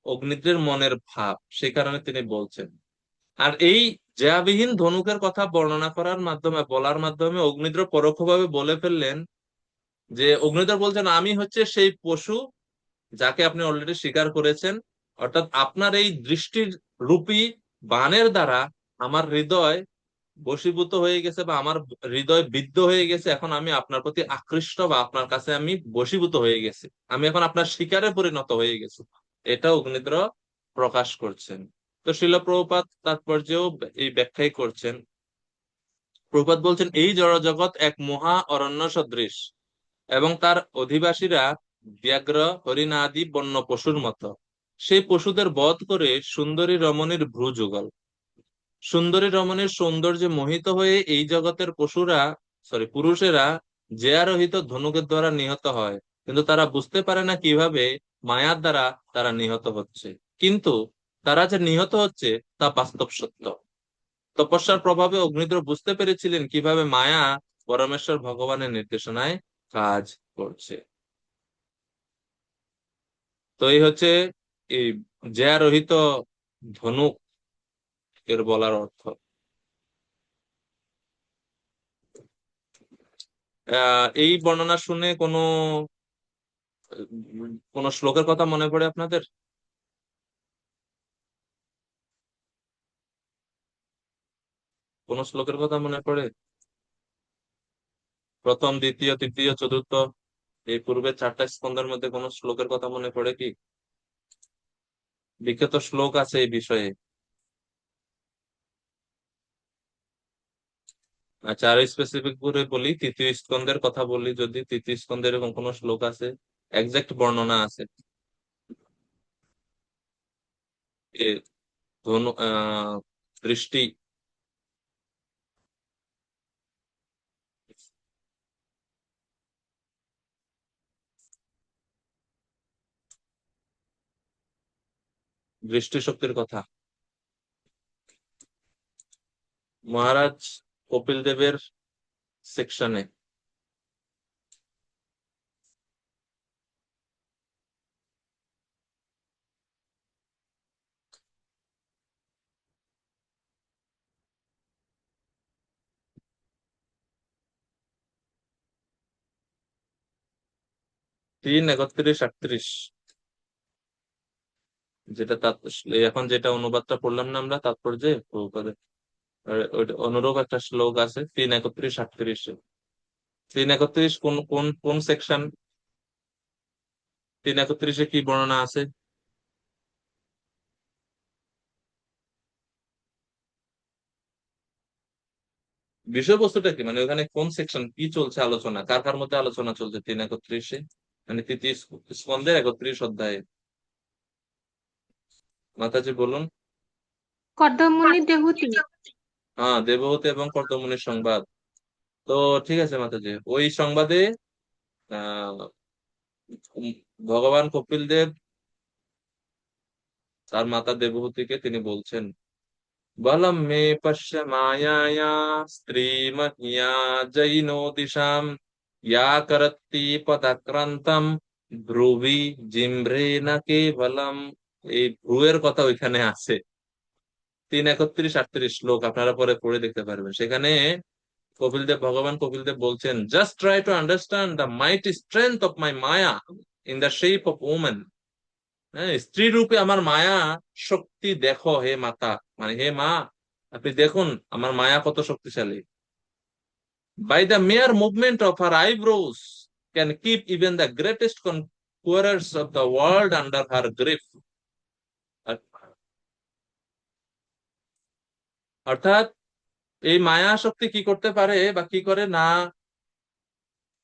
অগ্নিদ্রের মনের ভাব, সে কারণে তিনি বলছেন। আর এই জ্যাবিহীন ধনুকের কথা বর্ণনা করার মাধ্যমে, বলার মাধ্যমে অগ্নিদ্র পরোক্ষভাবে বলে ফেললেন যে, অগ্নিদ্র বলছেন, আমি হচ্ছে সেই পশু যাকে আপনি অলরেডি স্বীকার করেছেন। অর্থাৎ আপনার এই দৃষ্টির রূপী বাণের দ্বারা আমার হৃদয় বশীভূত হয়ে গেছে, বা আমার হৃদয় বিদ্ধ হয়ে গেছে। এখন আমি আপনার প্রতি আকৃষ্ট, বা আপনার কাছে আমি বশীভূত হয়ে গেছি, আমি এখন আপনার শিকারে পরিণত হয়ে গেছি। এটা অগ্নিদ্র প্রকাশ করছেন। তো শিল প্রভুপাদ তাৎপর্যেও এই ব্যাখ্যাই করছেন। প্রভুপাদ বলছেন, এই জড়জগৎ এক মহা অরণ্য সদৃশ, এবং তার অধিবাসীরা ব্যাঘ্র, হরিণাদি বন্য পশুর মতো। সেই পশুদের বধ করে সুন্দরী রমণীর ভ্রু যুগল। সুন্দরী রমণীর সৌন্দর্যে মোহিত হয়ে এই জগতের পুরুষেরা জ্যারোহিত ধনুকের দ্বারা নিহত হয়, কিন্তু তারা বুঝতে পারে না কিভাবে মায়ার দ্বারা তারা নিহত হচ্ছে। কিন্তু তারা যে নিহত হচ্ছে তা বাস্তব সত্য। তপস্যার প্রভাবে অগ্নিদ্র বুঝতে পেরেছিলেন কিভাবে মায়া পরমেশ্বর ভগবানের নির্দেশনায় কাজ করছে। তো এই হচ্ছে এই জ্যারোহিত ধনুক এর বলার অর্থ। এই বর্ণনা শুনে কোনো শ্লোকের কথা মনে পড়ে আপনাদের? কোন শ্লোকের কথা মনে পড়ে? প্রথম, দ্বিতীয়, তৃতীয়, চতুর্থ, এই পূর্বে চারটা স্কন্ধের মধ্যে কোন শ্লোকের কথা মনে পড়ে কি? বিখ্যাত শ্লোক আছে এই বিষয়ে। আচ্ছা, আরো স্পেসিফিক করে বলি, তৃতীয় স্কন্ধের কথা বলি, যদি তৃতীয় স্কন্ধে এরকম কোনো শ্লোক আছে, একজ্যাক্ট বর্ণনা আছে। এ ধনু দৃষ্টি, দৃষ্টিশক্তির কথা মহারাজ কপিল দেবের সেকশনে। তিন 31-38, যেটা এখন যেটা অনুবাদটা পড়লাম না আমরা তাৎপর্যে প্রভুপাদের, অনুরূপ একটা শ্লোক আছে 3:31-38। 3:31 কোন কোন কোন সেকশন? 3:31 কি বর্ণনা আছে? বিষয়বস্তুটা কি, মানে ওখানে কোন সেকশন কি চলছে, আলোচনা কার কার মধ্যে আলোচনা চলছে 3:31, মানে তৃতীয় স্কন্ধের 31 অধ্যায়ে? মাতাজি বলুন। কর্দমুনি দেহুতি। হ্যাঁ, দেবহূতি এবং কর্দমুনির সংবাদ। তো ঠিক আছে মাতাজি, ওই সংবাদে আহ ভগবান কপিল দেব তার মাতা দেবহূতিকে তিনি বলছেন, বলম মে পশ্য মায়ায়া স্ত্রী মহিয়া জৈনো দিশাম ইয়া করত্তি পদাক্রান্তম ভ্রুবি জিম্ভ্রে না কেবলম। এই ভ্রুয়ের কথা ওইখানে আছে। 3:31-38 শ্লোক আপনারা পরে পড়ে দেখতে পারবেন। সেখানে ভগবান কপিল দেব বলছেন, just try to understand the mighty strength of my Maya in the shape of women. হ্যাঁ, স্ত্রী রূপে আমার মায়া শক্তি দেখো হে মাতা, মানে হে মা, আপনি দেখুন আমার মায়া কত শক্তিশালী। By the mere movement of her eyebrows can keep even the greatest conquerors of the world under her grief. অর্থাৎ এই মায়া শক্তি কি করতে পারে বা কি করে না,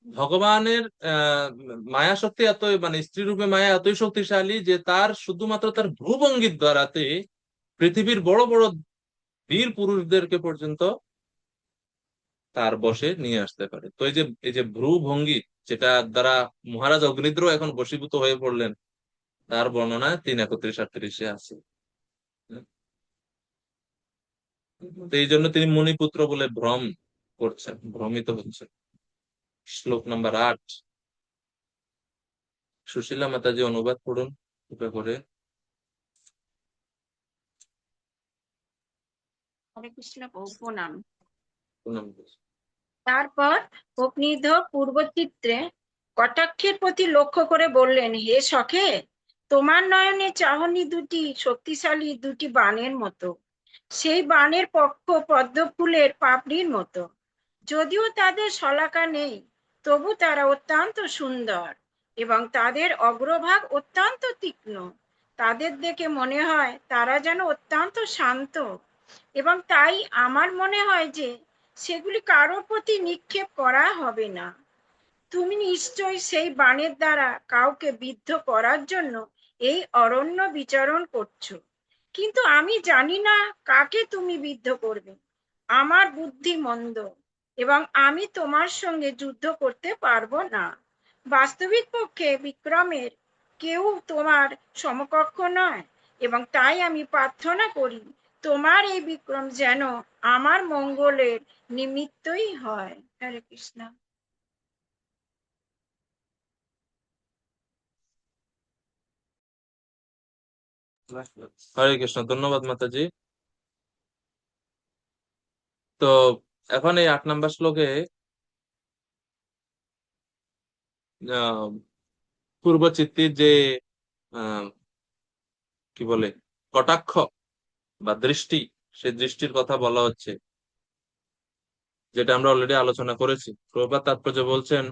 ভগবানের মায়া শক্তি এত, মানে স্ত্রী রূপে মায়া এতই শক্তিশালী যে তার শুধুমাত্র তার ভ্রুভঙ্গির দ্বারাতে পৃথিবীর বড় বড় বীর পুরুষদেরকে পর্যন্ত তার বশে নিয়ে আসতে পারে। তো এই যে ভ্রু ভঙ্গি, যেটা দ্বারা মহারাজ অগ্নিদ্র এখন বশীভূত হয়ে পড়লেন, তার বর্ণনা 3:31-38 আছে। তো এই জন্য তিনি মুনিপুত্র বলে ভ্রম করছেন, ভ্রমিত হচ্ছেন। শ্লোক নাম্বার 8, সুশীলা মাতাজি অনুবাদ করুন কৃপা করে। হরে কৃষ্ণ প্রণাম। প্রণাম। তারপর অগ্নিধ পূর্বচিত্রে কটাক্ষের প্রতি লক্ষ্য করে বললেন, হে সখে, তোমার নয়নে চাহনি দুটি শক্তিশালী দুটি বাণের মতো, সেই বাণের পক্ষ পদ্ম ফুলের পাপড়ির মতো। যদিও তাদের শলাকা নেই, তবু তারা অত্যন্ত সুন্দর এবং তাদের অগ্রভাগ অত্যন্ত তীক্ষ্ণ। তাদের দেখে মনে হয় তারা যেন অত্যন্ত শান্ত, এবং তাই আমার মনে হয় যে সেগুলি কারোর প্রতি নিক্ষেপ করা হবে না। তুমি নিশ্চয়ই সেই বাণের দ্বারা কাউকে বিদ্ধ করার জন্য এই অরণ্য বিচরণ করছো, কিন্তু আমি জানি না কাকে তুমি বিদ্ধ করবে। আমার বুদ্ধি মন্দ এবং আমি তোমার সঙ্গে যুদ্ধ করতে পারবো না। বাস্তবিক পক্ষে বিক্রমের কেউ তোমার সমকক্ষ নয়, এবং তাই আমি প্রার্থনা করি তোমার এই বিক্রম যেন আমার মঙ্গলের নিমিত্তই হয়। হরে কৃষ্ণ। হরে কৃষ্ণ, ধন্যবাদ মাতাজি। তো এখন এই 8 নম্বর শ্লোকে পূর্বচিত্তির যে আহ কি বলে কটাক্ষ বা দৃষ্টি, সেই দৃষ্টির কথা বলা হচ্ছে, যেটা আমরা অলরেডি আলোচনা করেছি। প্রভুপাদ তাৎপর্য বলছেন,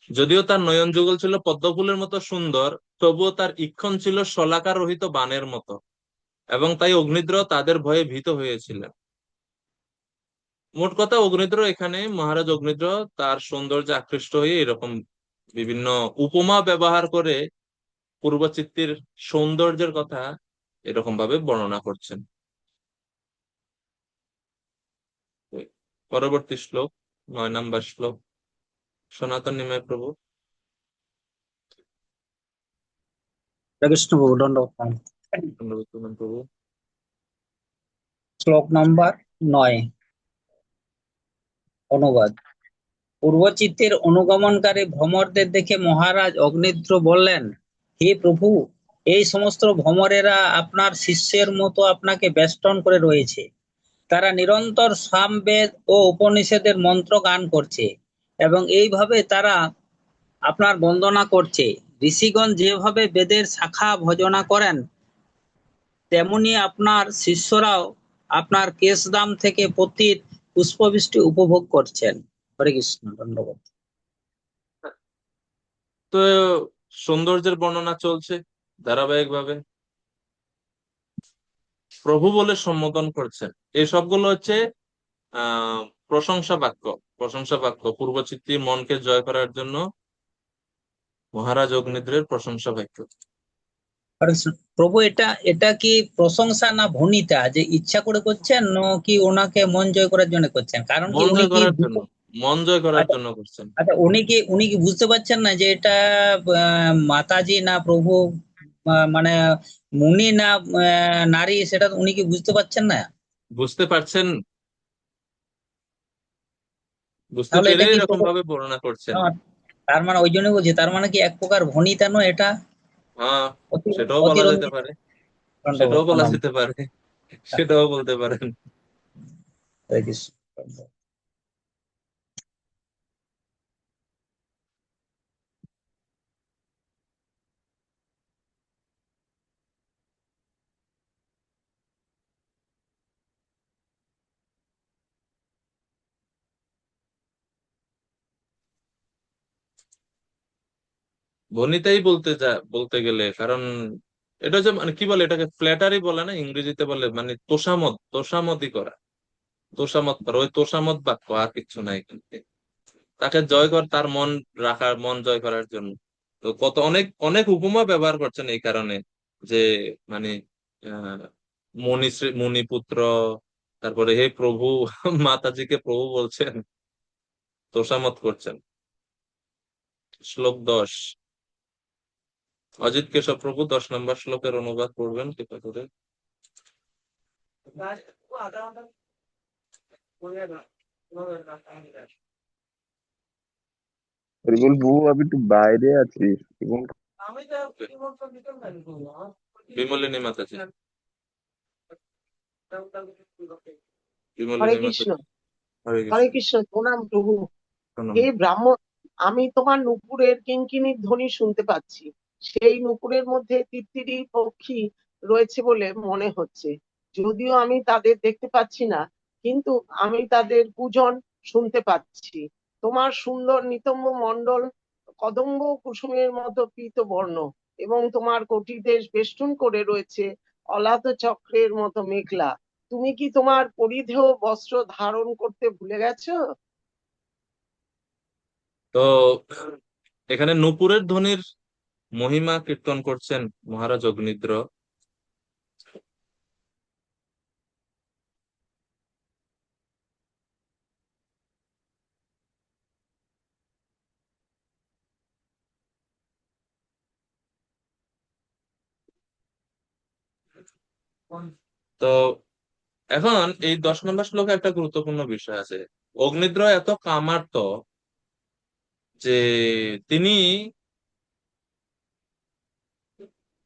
যদিও তার নয়ন যুগল ছিল পদ্মফুলের মতো সুন্দর, তবুও তার ইক্ষণ ছিল শলাকা রহিত বাণের মতো, এবং তাই অগ্নিদ্র তাদের ভয়ে ভীত হয়েছিলেন। মোট কথা অগ্নিদ্র এখানে, মহারাজ অগ্নিদ্র তার সৌন্দর্যে আকৃষ্ট হয়ে এরকম বিভিন্ন উপমা ব্যবহার করে পূর্বচিত্তির সৌন্দর্যের কথা এরকম ভাবে বর্ণনা করছেন। পরবর্তী শ্লোক, 9 নম্বর শ্লোক, সনাতন নিমাই প্রভু। কৃষ্ণ প্রভু, দণ্ডবত প্রণাম। ধন্যবাদ প্রভু। শ্লোক নম্বর 9, অনুবাদ। পূর্বচিত্তের অনুগমনকারী ভ্রমরদের দেখে মহারাজ অগ্নিদ্র বললেন, হে প্রভু, এই সমস্ত ভ্রমরেরা আপনার শিষ্যের মতো আপনাকে বেষ্টন করে রয়েছে। তারা নিরন্তর সামবেদ ও উপনিষদের মন্ত্র গান করছে এবং এইভাবে তারা আপনার বন্দনা করছে। ঋষিগণ যেভাবে বেদের শাখা ভজনা করেন, তেমনি আপনার শিষ্যরাও আপনার কেশদাম থেকে পতিত পুষ্পবৃষ্টি উপভোগ করছেন। হরে কৃষ্ণ, ধন্যবাদ। তো সৌন্দর্যের বর্ণনা চলছে ধারাবাহিকভাবে, প্রভু বলে সম্বোধন করছেন। এই সবগুলো হচ্ছে আহ প্রশংসা বাক্য। প্রশংসা বাক্য পূর্বচিত্তির মনকে জয় করার জন্য মহারাজ অগ্নিদ্রের প্রশংসা বাক্য। হরে কৃষ্ণ। প্রভু, এটা এটা কি প্রশংসা না ভনিতা, যে ইচ্ছা করে করছেন নাকি ওনাকে মন জয় করার জন্য করছেন? কারণ কি মন উনি জয় কি করার জন্য, মন জয় করার আচ্ছা, জন্য করছেন। আচ্ছা, উনি কি বুঝতে পারছেন না যে এটা মাতাজি না প্রভু, মানে মুনি না নারী, সেটা উনি কি বুঝতে পারছেন না? বুঝতে পারছেন, বুঝতে তাহলে পেরে এটা কি এরকম ভাবে বর্ণনা করছেন। তার মানে ওই জন্য বলছি, তার মানে কি এক প্রকার ভনিতা নয় এটা? হ্যাঁ, সেটাও বলা যেতে অতিরঞ্জিত। পারে, দণ্ডবোধ সেটাও বলা প্রণাম। যেতে পারে, সেটাও বলতে পারেন। হরে কৃষ্ণ। ভনিতাই বলতে গেলে, কারণ এটা যে মানে কি বলে, এটাকে ফ্ল্যাটারি বলে না, ইংরেজিতে বলে মানে তোষামদি করা, তোষামত করা, ওই তোষামত বাক্য, আর কিছু নাই কিন্তু। তাকে জয় কর, তার মন রাখার, মন জয় করার জন্য তো কত অনেক অনেক উপমা ব্যবহার করছেন এই কারণে, যে মানে আহ মুনিপুত্র, তারপরে হে প্রভু, মাতাজিকে প্রভু বলছেন, তোষামত করছেন। শ্লোক 10, অজিত কেশব প্রভু 10 নম্বর শ্লোকের অনুবাদ করবেন কৃপা করে। বলবো আমি একটু বাইরে আছি এবং বিমলিনী মাতাজি, হরে বিমলিনী কৃষ্ণ, মাতাজি। হরে হরে কৃষ্ণ, কৃষ্ণ, প্রণাম প্রভু। প্রণাম। হে ব্রাহ্মণ, আমি তোমার নুপুরের কিঙ্কিণীর ধ্বনি শুনতে পাচ্ছি। সেই নুপুরের মধ্যে তিত্তিরি পক্ষী রয়েছে বলে মনে হচ্ছে, যদিও আমি তাদের দেখতে পাচ্ছি না, কিন্তু আমি তাদের পূজন শুনতে পাচ্ছি। তোমার সুন্দর নিতম্ব মণ্ডল কদম্ব কুসুমের মতো পীত বর্ণ, এবং তোমার কটিদেশ বেষ্টন করে রয়েছে অলাত চক্রের মতো মেঘলা। তুমি কি তোমার পরিধেয় বস্ত্র ধারণ করতে ভুলে গেছো? তো এখানে নূপুরের ধ্বনির মহিমা কীর্তন করছেন মহারাজ অগ্নিদ্র। তো এখন এই 10 নম্বর শ্লোকে একটা গুরুত্বপূর্ণ বিষয় আছে। অগ্নিদ্র এত কামার্ত যে তিনি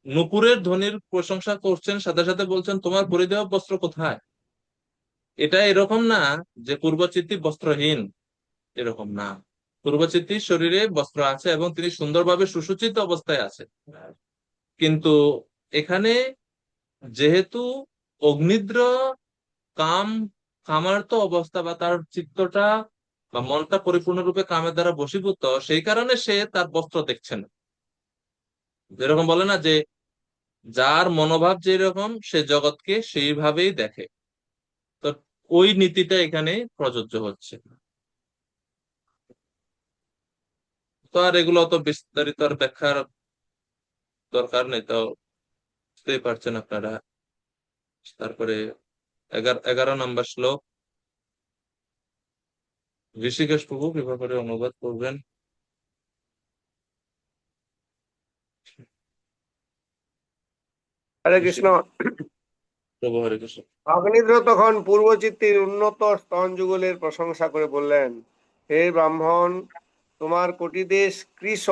নূপুরের ধ্বনির প্রশংসা করছেন, সাথে সাথে বলছেন তোমার পরিধেয় বস্ত্র কোথায়। এটা এরকম না যে পূর্বচিত্তি বস্ত্রহীন, এরকম না। পূর্বচিত্তির শরীরে বস্ত্র আছে এবং তিনি সুন্দরভাবে সুসজ্জিত অবস্থায় আছে, কিন্তু এখানে যেহেতু অগ্নিদ্র কাম কামার্ত অবস্থা বা তার চিত্তটা বা মনটা পরিপূর্ণরূপে কামের দ্বারা বশীভূত, সেই কারণে সে তার বস্ত্র দেখছে না। যেরকম বলে না যে যার মনোভাব যেরকম সে জগৎকে সেইভাবেই দেখে, তো ওই নীতিটা এখানে প্রযোজ্য হচ্ছে। তো আর এগুলো তো বিস্তারিত আর ব্যাখ্যার দরকার নেই, তো বুঝতেই পারছেন আপনারা। তারপরে 11 নম্বর শ্লোক, ঋষিকেশ প্রভু কৃপা করে অনুবাদ করবেন। হরে কৃষ্ণ। প্রভু হরে কৃষ্ণ। অগ্নিদ্র তখন পূর্বচিত্তের উন্নত স্তন যুগলের প্রশংসা করে বললেন, হে ব্রাহ্মণ, তোমার কোটি দেশ কৃশ,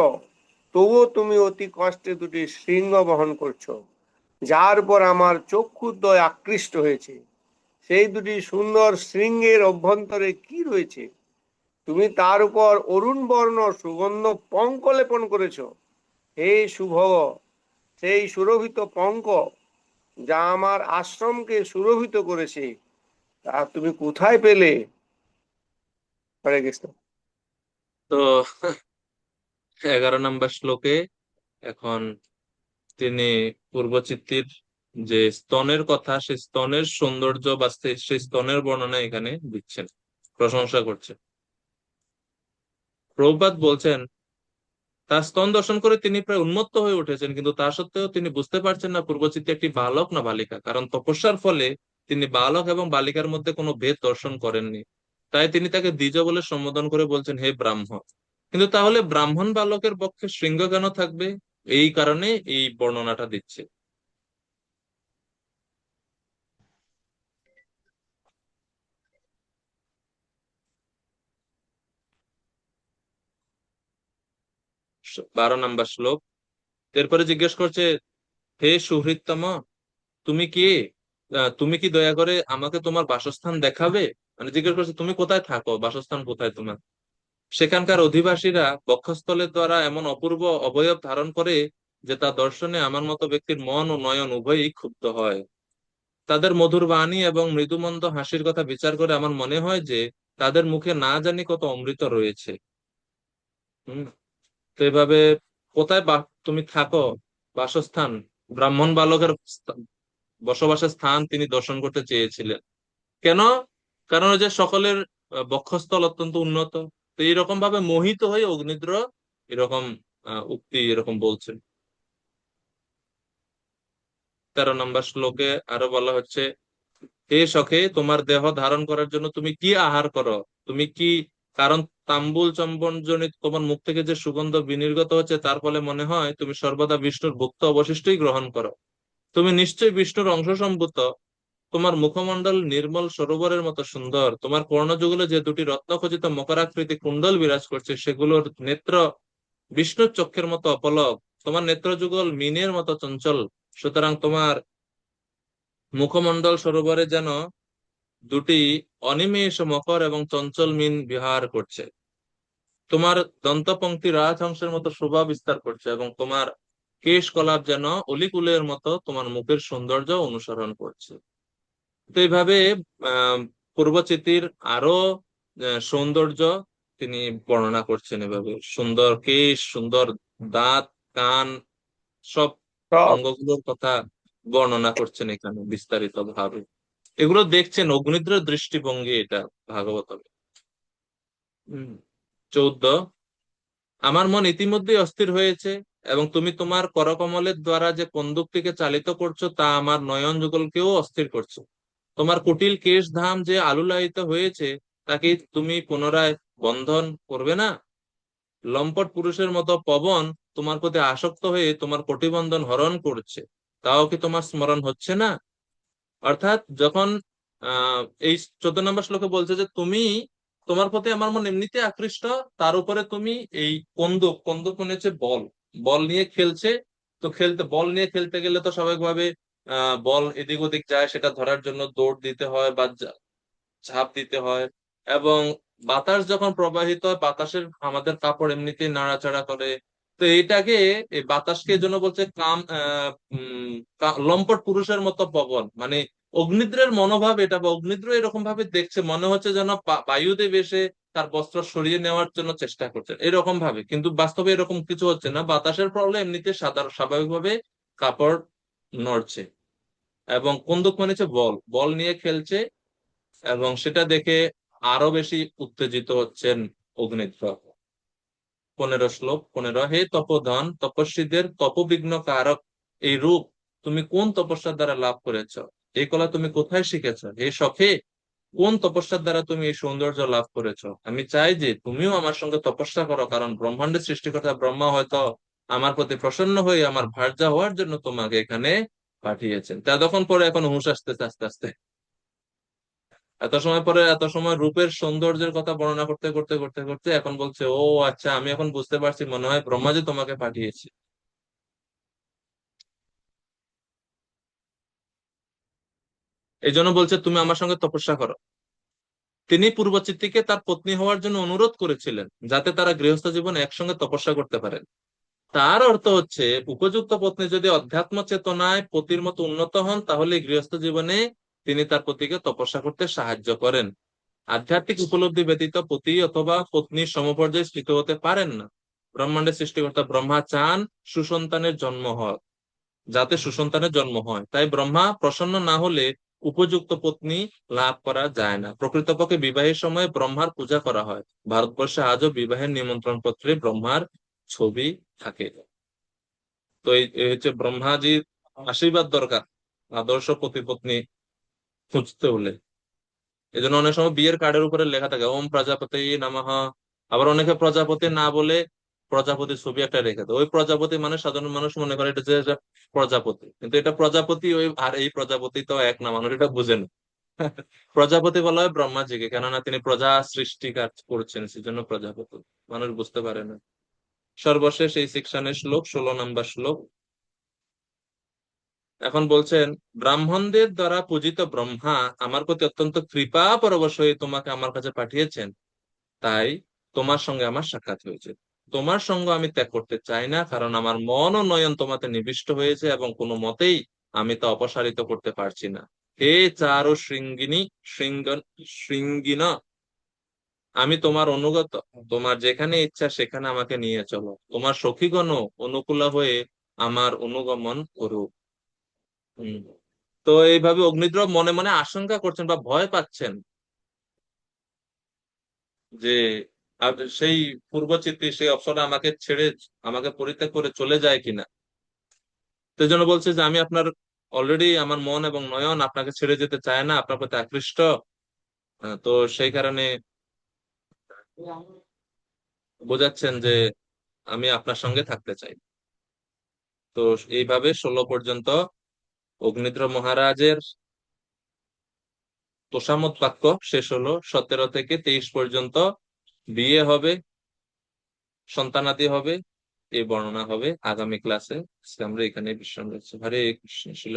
তবুও তুমি অতি কষ্টে দুটি শৃঙ্গ বহন করছো, যার উপর আমার চক্ষুদ্বয় আকৃষ্ট হয়েছে। সেই দুটি সুন্দর শৃঙ্গের অভ্যন্তরে কি রয়েছে? তুমি তার উপর অরুণ বর্ণ সুগন্ধ পঙ্ক লেপন করেছ। হে শুভগ, সেই সুরভিত পঙ্ক যা আমার আশ্রমকে সুরভিত করেছে, তা তুমি কোথায় পেলে? হরে কৃষ্ণ। তো 11 নম্বর শ্লোকে এখন তিনি পূর্বচিত্তির যে স্তনের কথা, সেই স্তনের সৌন্দর্য বা সেই স্তনের বর্ণনা এখানে দিচ্ছেন, প্রশংসা করছেন। প্রভুপাদ বলছেন তার স্তন দর্শন করে তিনি প্রায় উন্মত্ত হয়ে উঠেছেন, কিন্তু তা সত্ত্বেও তিনি বুঝতে পারছেন না পূর্বচিত্তে একটি বালক না বালিকা, কারণ তপস্যার ফলে তিনি বালক এবং বালিকার মধ্যে কোনো ভেদ দর্শন করেননি। তাই তিনি তাকে দ্বিজ বলে সম্বোধন করে বলছেন হে ব্রাহ্মণ। কিন্তু তাহলে ব্রাহ্মণ বালকের পক্ষে শৃঙ্গ কেন থাকবে? এই কারণে এই বর্ণনাটা দিচ্ছে। বারো নম্বর শ্লোক, এরপরে জিজ্ঞেস করছে হে সুহৃত্তম, তুমি কি তুমি কি দয়া করে আমাকে তোমার বাসস্থান দেখাবে? মানে জিজ্ঞেস করছে তুমি কোথায় থাকো, বাসস্থান কোথায় তোমার? সেখানকার অধিবাসীরা বক্ষস্থলের দ্বারা এমন অপূর্ব অবয়ব ধারণ করে যে তা দর্শনে আমার মতো ব্যক্তির মন ও নয়ন উভয়ই ক্ষুব্ধ হয়। তাদের মধুর বাণী এবং মৃদুমন্দ হাসির কথা বিচার করে আমার মনে হয় যে তাদের মুখে না জানি কত অমৃত রয়েছে। হম তো এভাবে কোথায় তুমি থাকো, বাসস্থান, ব্রাহ্মণ বালকের বসবাসের স্থান তিনি দর্শন করতে চেয়েছিলেন। কেন? কারণ ওই যে সকলের বক্ষস্থল অত্যন্ত উন্নত। তো এইরকম ভাবে মোহিত হয়ে অগ্নিদ্র এরকম উক্তি এরকম বলছেন। 13 নম্বর শ্লোকে আরো বলা হচ্ছে হে সখে, তোমার দেহ ধারণ করার জন্য তুমি কি আহার করো? তুমি কি, কারণ তাম্বুল চম্বন জনিত তোমার মুখ থেকে যে সুগন্ধ বিনির্গত হচ্ছে তার ফলে মনে হয় তুমি সর্বদা বিষ্ণুর ভুক্ত অবশিষ্টই গ্রহণ করো। তুমি নিশ্চয়ই বিষ্ণুর অংশ সম্ভূত। তোমার মুখমণ্ডল নির্মল সরোবরের মতো সুন্দর। তোমার কর্ণযুগলে যে দুটি রত্নখচিত মকরাকৃতি কুণ্ডল বিরাজ করছে সেগুলোর নেত্র বিষ্ণুর চক্ষের মতো অপলক। তোমার নেত্রযুগল মিনের মতো চঞ্চল। সুতরাং তোমার মুখমণ্ডল সরোবরে যেন দুটি অনিমেষ মকর এবং চঞ্চল মিন বিহার করছে। তোমার দন্তপংক্তি রাজহংসের মতো শোভা বিস্তার করছে এবং তোমার কেশ কলাপ যেন অলিকুলের মতো তোমার মুখের সৌন্দর্য অনুসরণ করছে। তো এইভাবে আহ পূর্বচিতির আরো সৌন্দর্য তিনি বর্ণনা করছেন। এভাবে সুন্দর কেশ, সুন্দর দাঁত, কান, সব সব অঙ্গগুলোর কথা বর্ণনা করছেন এখানে বিস্তারিত ভাবে। এগুলো দেখছেন অগ্নিদ্রের দৃষ্টিভঙ্গি, এটা ভাগবতমে। 14, আমার মন ইতিমধ্যেই অস্থির হয়েছে এবং তুমি তোমার করকমলের দ্বারা যে কন্দুকটিকে চালিত করছো তা আমার নয়ন যুগলকেও অস্থির করছো। তোমার কুটিল কেশ ধাম যে আলুলায়িত হয়েছে তাকে তুমি পুনরায় বন্ধন করবে না? লম্পট পুরুষের মতো পবন তোমার প্রতি আসক্ত হয়ে তোমার কটিবন্ধন হরণ করছে, তাও কি তোমার স্মরণ হচ্ছে না? অর্থাৎ যখন এই 14 নম্বর শ্লোকে বলছে যে তুমি, তোমার প্রতি আমার মন এমনিতে আকৃষ্ট, তার উপরে তুমি এই কন্দুক, কন্দুক মানে হচ্ছে বল, বল নিয়ে খেলছে। তো বল নিয়ে খেলতে গেলে তো স্বাভাবিকভাবে বল এদিক ওদিক যায়, সেটা ধরার জন্য দৌড় দিতে হয় বা ঝাঁপ দিতে হয়। এবং বাতাস যখন প্রবাহিত হয়, বাতাসের আমাদের কাপড় এমনিতেই নাড়াচাড়া করে। তো এইটাকে, এই বাতাসকে এই জন্য বলছে লম্পট পুরুষের মতো পবন, মানে অগ্নিদ্রের মনোভাব এটা, বা অগ্নিদ্র এরকম ভাবে দেখছে, মনে হচ্ছে যেন বায়ুদেব এসে তার বস্ত্র সরিয়ে নেওয়ার জন্য চেষ্টা করছেন এরকম ভাবে, কিন্তু বাস্তবে এরকম কিছু হচ্ছে না। বাতাসের প্রবলেম, এমনিতে স্বাভাবিকভাবে কাপড় নড়ছে, এবং কন্দুক মানে হচ্ছে বল, বল নিয়ে খেলছে, এবং সেটা দেখে আরো বেশি উত্তেজিত হচ্ছেন অগ্নিদ্র। 15 শ্লোক 15। হে তপোধন, তপস্বীদের তপবিঘ্ন কারক এই রূপ তুমি কোন তপস্যার দ্বারা লাভ করেছ? এই কলা তুমি কোথায় শিখেছ? হে সখে, কোন তপস্যার দ্বারা তুমি এই সৌন্দর্য লাভ করেছ? আমি চাই যে তুমিও আমার সঙ্গে তপস্যা করো, কারণ ব্রহ্মাণ্ডের সৃষ্টিকর্তা ব্রহ্মা হয়তো আমার প্রতি প্রসন্ন হয়ে আমার ভার্যা হওয়ার জন্য তোমাকে এখানে পাঠিয়েছেন। তা তখন পরে এখন হুঁশ আসতেছে আস্তে আস্তে। এত সময় রূপের সৌন্দর্যের কথা বর্ণনা করতে করতে করতে করতে এখন বলছে, ও আচ্ছা, আমি এখন বুঝতে পারছি, মনে হয় ব্রহ্মা যে তোমাকে পাঠিয়েছে। এই জন্য বলছে তুমি আমার সঙ্গে তপস্যা করো। তিনি পূর্বচিত্তিকে তার পত্নী হওয়ার জন্য অনুরোধ করেছিলেন, যাতে তারা গৃহস্থ জীবনে একসঙ্গে তপস্যা করতে পারেন। তার অর্থ হচ্ছে, উপযুক্ত পত্নী যদি অধ্যাত্ম চেতনায় পতির মতো উন্নত হন, তাহলে গৃহস্থ জীবনে তিনি তার পতিকে তপস্যা করতে সাহায্য করেন। আধ্যাত্মিক উপলব্ধি ব্যতীত পতি অথবা পত্নীর সমপর্যায়ে স্থিত হতে পারেন না। ব্রহ্মাণ্ডের সৃষ্টিকর্তা ব্রহ্মা চান সুসন্তানের জন্ম হয়, যাতে সুসন্তানের জন্ম হয়। তাই ব্রহ্মা প্রসন্ন না হলে উপযুক্ত পত্নী লাভ করা যায় না। প্রকৃতপক্ষে বিবাহের সময় ব্রহ্মার পূজা করা হয়। ভারতবর্ষে আজও বিবাহের নিমন্ত্রণ পত্রে ব্রহ্মার ছবি থাকে। তো এই হচ্ছে ব্রহ্মাজির আশীর্বাদ দরকার আদর্শ পতি পত্নী খুঁজতে হলে। এই জন্য অনেক সময় বিয়ের কার্ডের উপরে লেখা থাকে ওম প্রজাপতি নমঃ। আবার অনেকে প্রজাপতি না বলে প্রজাপতির ছবি একটা রেখে দেয়। ওই প্রজাপতি মানে সাধারণ মানুষ মনে করে এটা যে এটা প্রজাপতি, কিন্তু এটা প্রজাপতি ওই, আর এই প্রজাপতি তো এক না, মানুষ এটা বুঝে না। প্রজাপতি বলা হয় ব্রহ্মাজিকে, কেননা তিনি প্রজা সৃষ্টি কাজ করছেন, সেজন্য প্রজাপতি। মানুষ বুঝতে পারে না। সর্বশেষ এই সেকশনের শ্লোক 16 নম্বর শ্লোক। এখন বলছেন, ব্রাহ্মণদের দ্বারা পূজিত ব্রহ্মা আমার প্রতি অত্যন্ত কৃপা পরবশ হয়ে তোমাকে আমার কাছে পাঠিয়েছেন। তাই তোমার সঙ্গে আমার সাক্ষাৎ হয়েছে। তোমার সঙ্গ আমি ত্যাগ করতে চাই না, কারণ আমার মন ও নয়ন তোমাতে নিবিষ্ট হয়েছে, এবং কোনো মতেই আমি তা অপসারিত করতে পারছি না। হে চারু শৃঙ্গিনী শৃঙ্গিন, আমি তোমার অনুগত। তোমার যেখানে ইচ্ছা সেখানে আমাকে নিয়ে চলো। তোমার সখীগণ অনুকূল হয়ে আমার অনুগমন করুক। হম। তো এইভাবে অগ্নিদ্রব মনে মনে আশঙ্কা করছেন বা ভয় পাচ্ছেন যে সেই পূর্বচিত্রী সেই অপ্সরা আমাকে ছেড়ে, আমাকে পরিত্যাগ করে চলে যায় কিনা। তো জন্য বলছে যে আমি আপনার অলরেডি, আমার মন এবং নয়ন আপনাকে ছেড়ে যেতে চায় না, আপনার প্রতি আকৃষ্ট। তো সেই কারণে বোঝাচ্ছেন যে আমি আপনার সঙ্গে থাকতে চাই। তো এইভাবে 16 পর্যন্ত অগ্নিদ্র মহারাজের তোষামোদ বাক্য শেষ হলো। 17 থেকে 23 পর্যন্ত বিয়ে হবে, সন্তানাদি হবে, এই বর্ণনা হবে আগামী ক্লাসে। আজকে আমরা এখানে বিশ্রাম নিচ্ছি। হরে কৃষ্ণ। শিল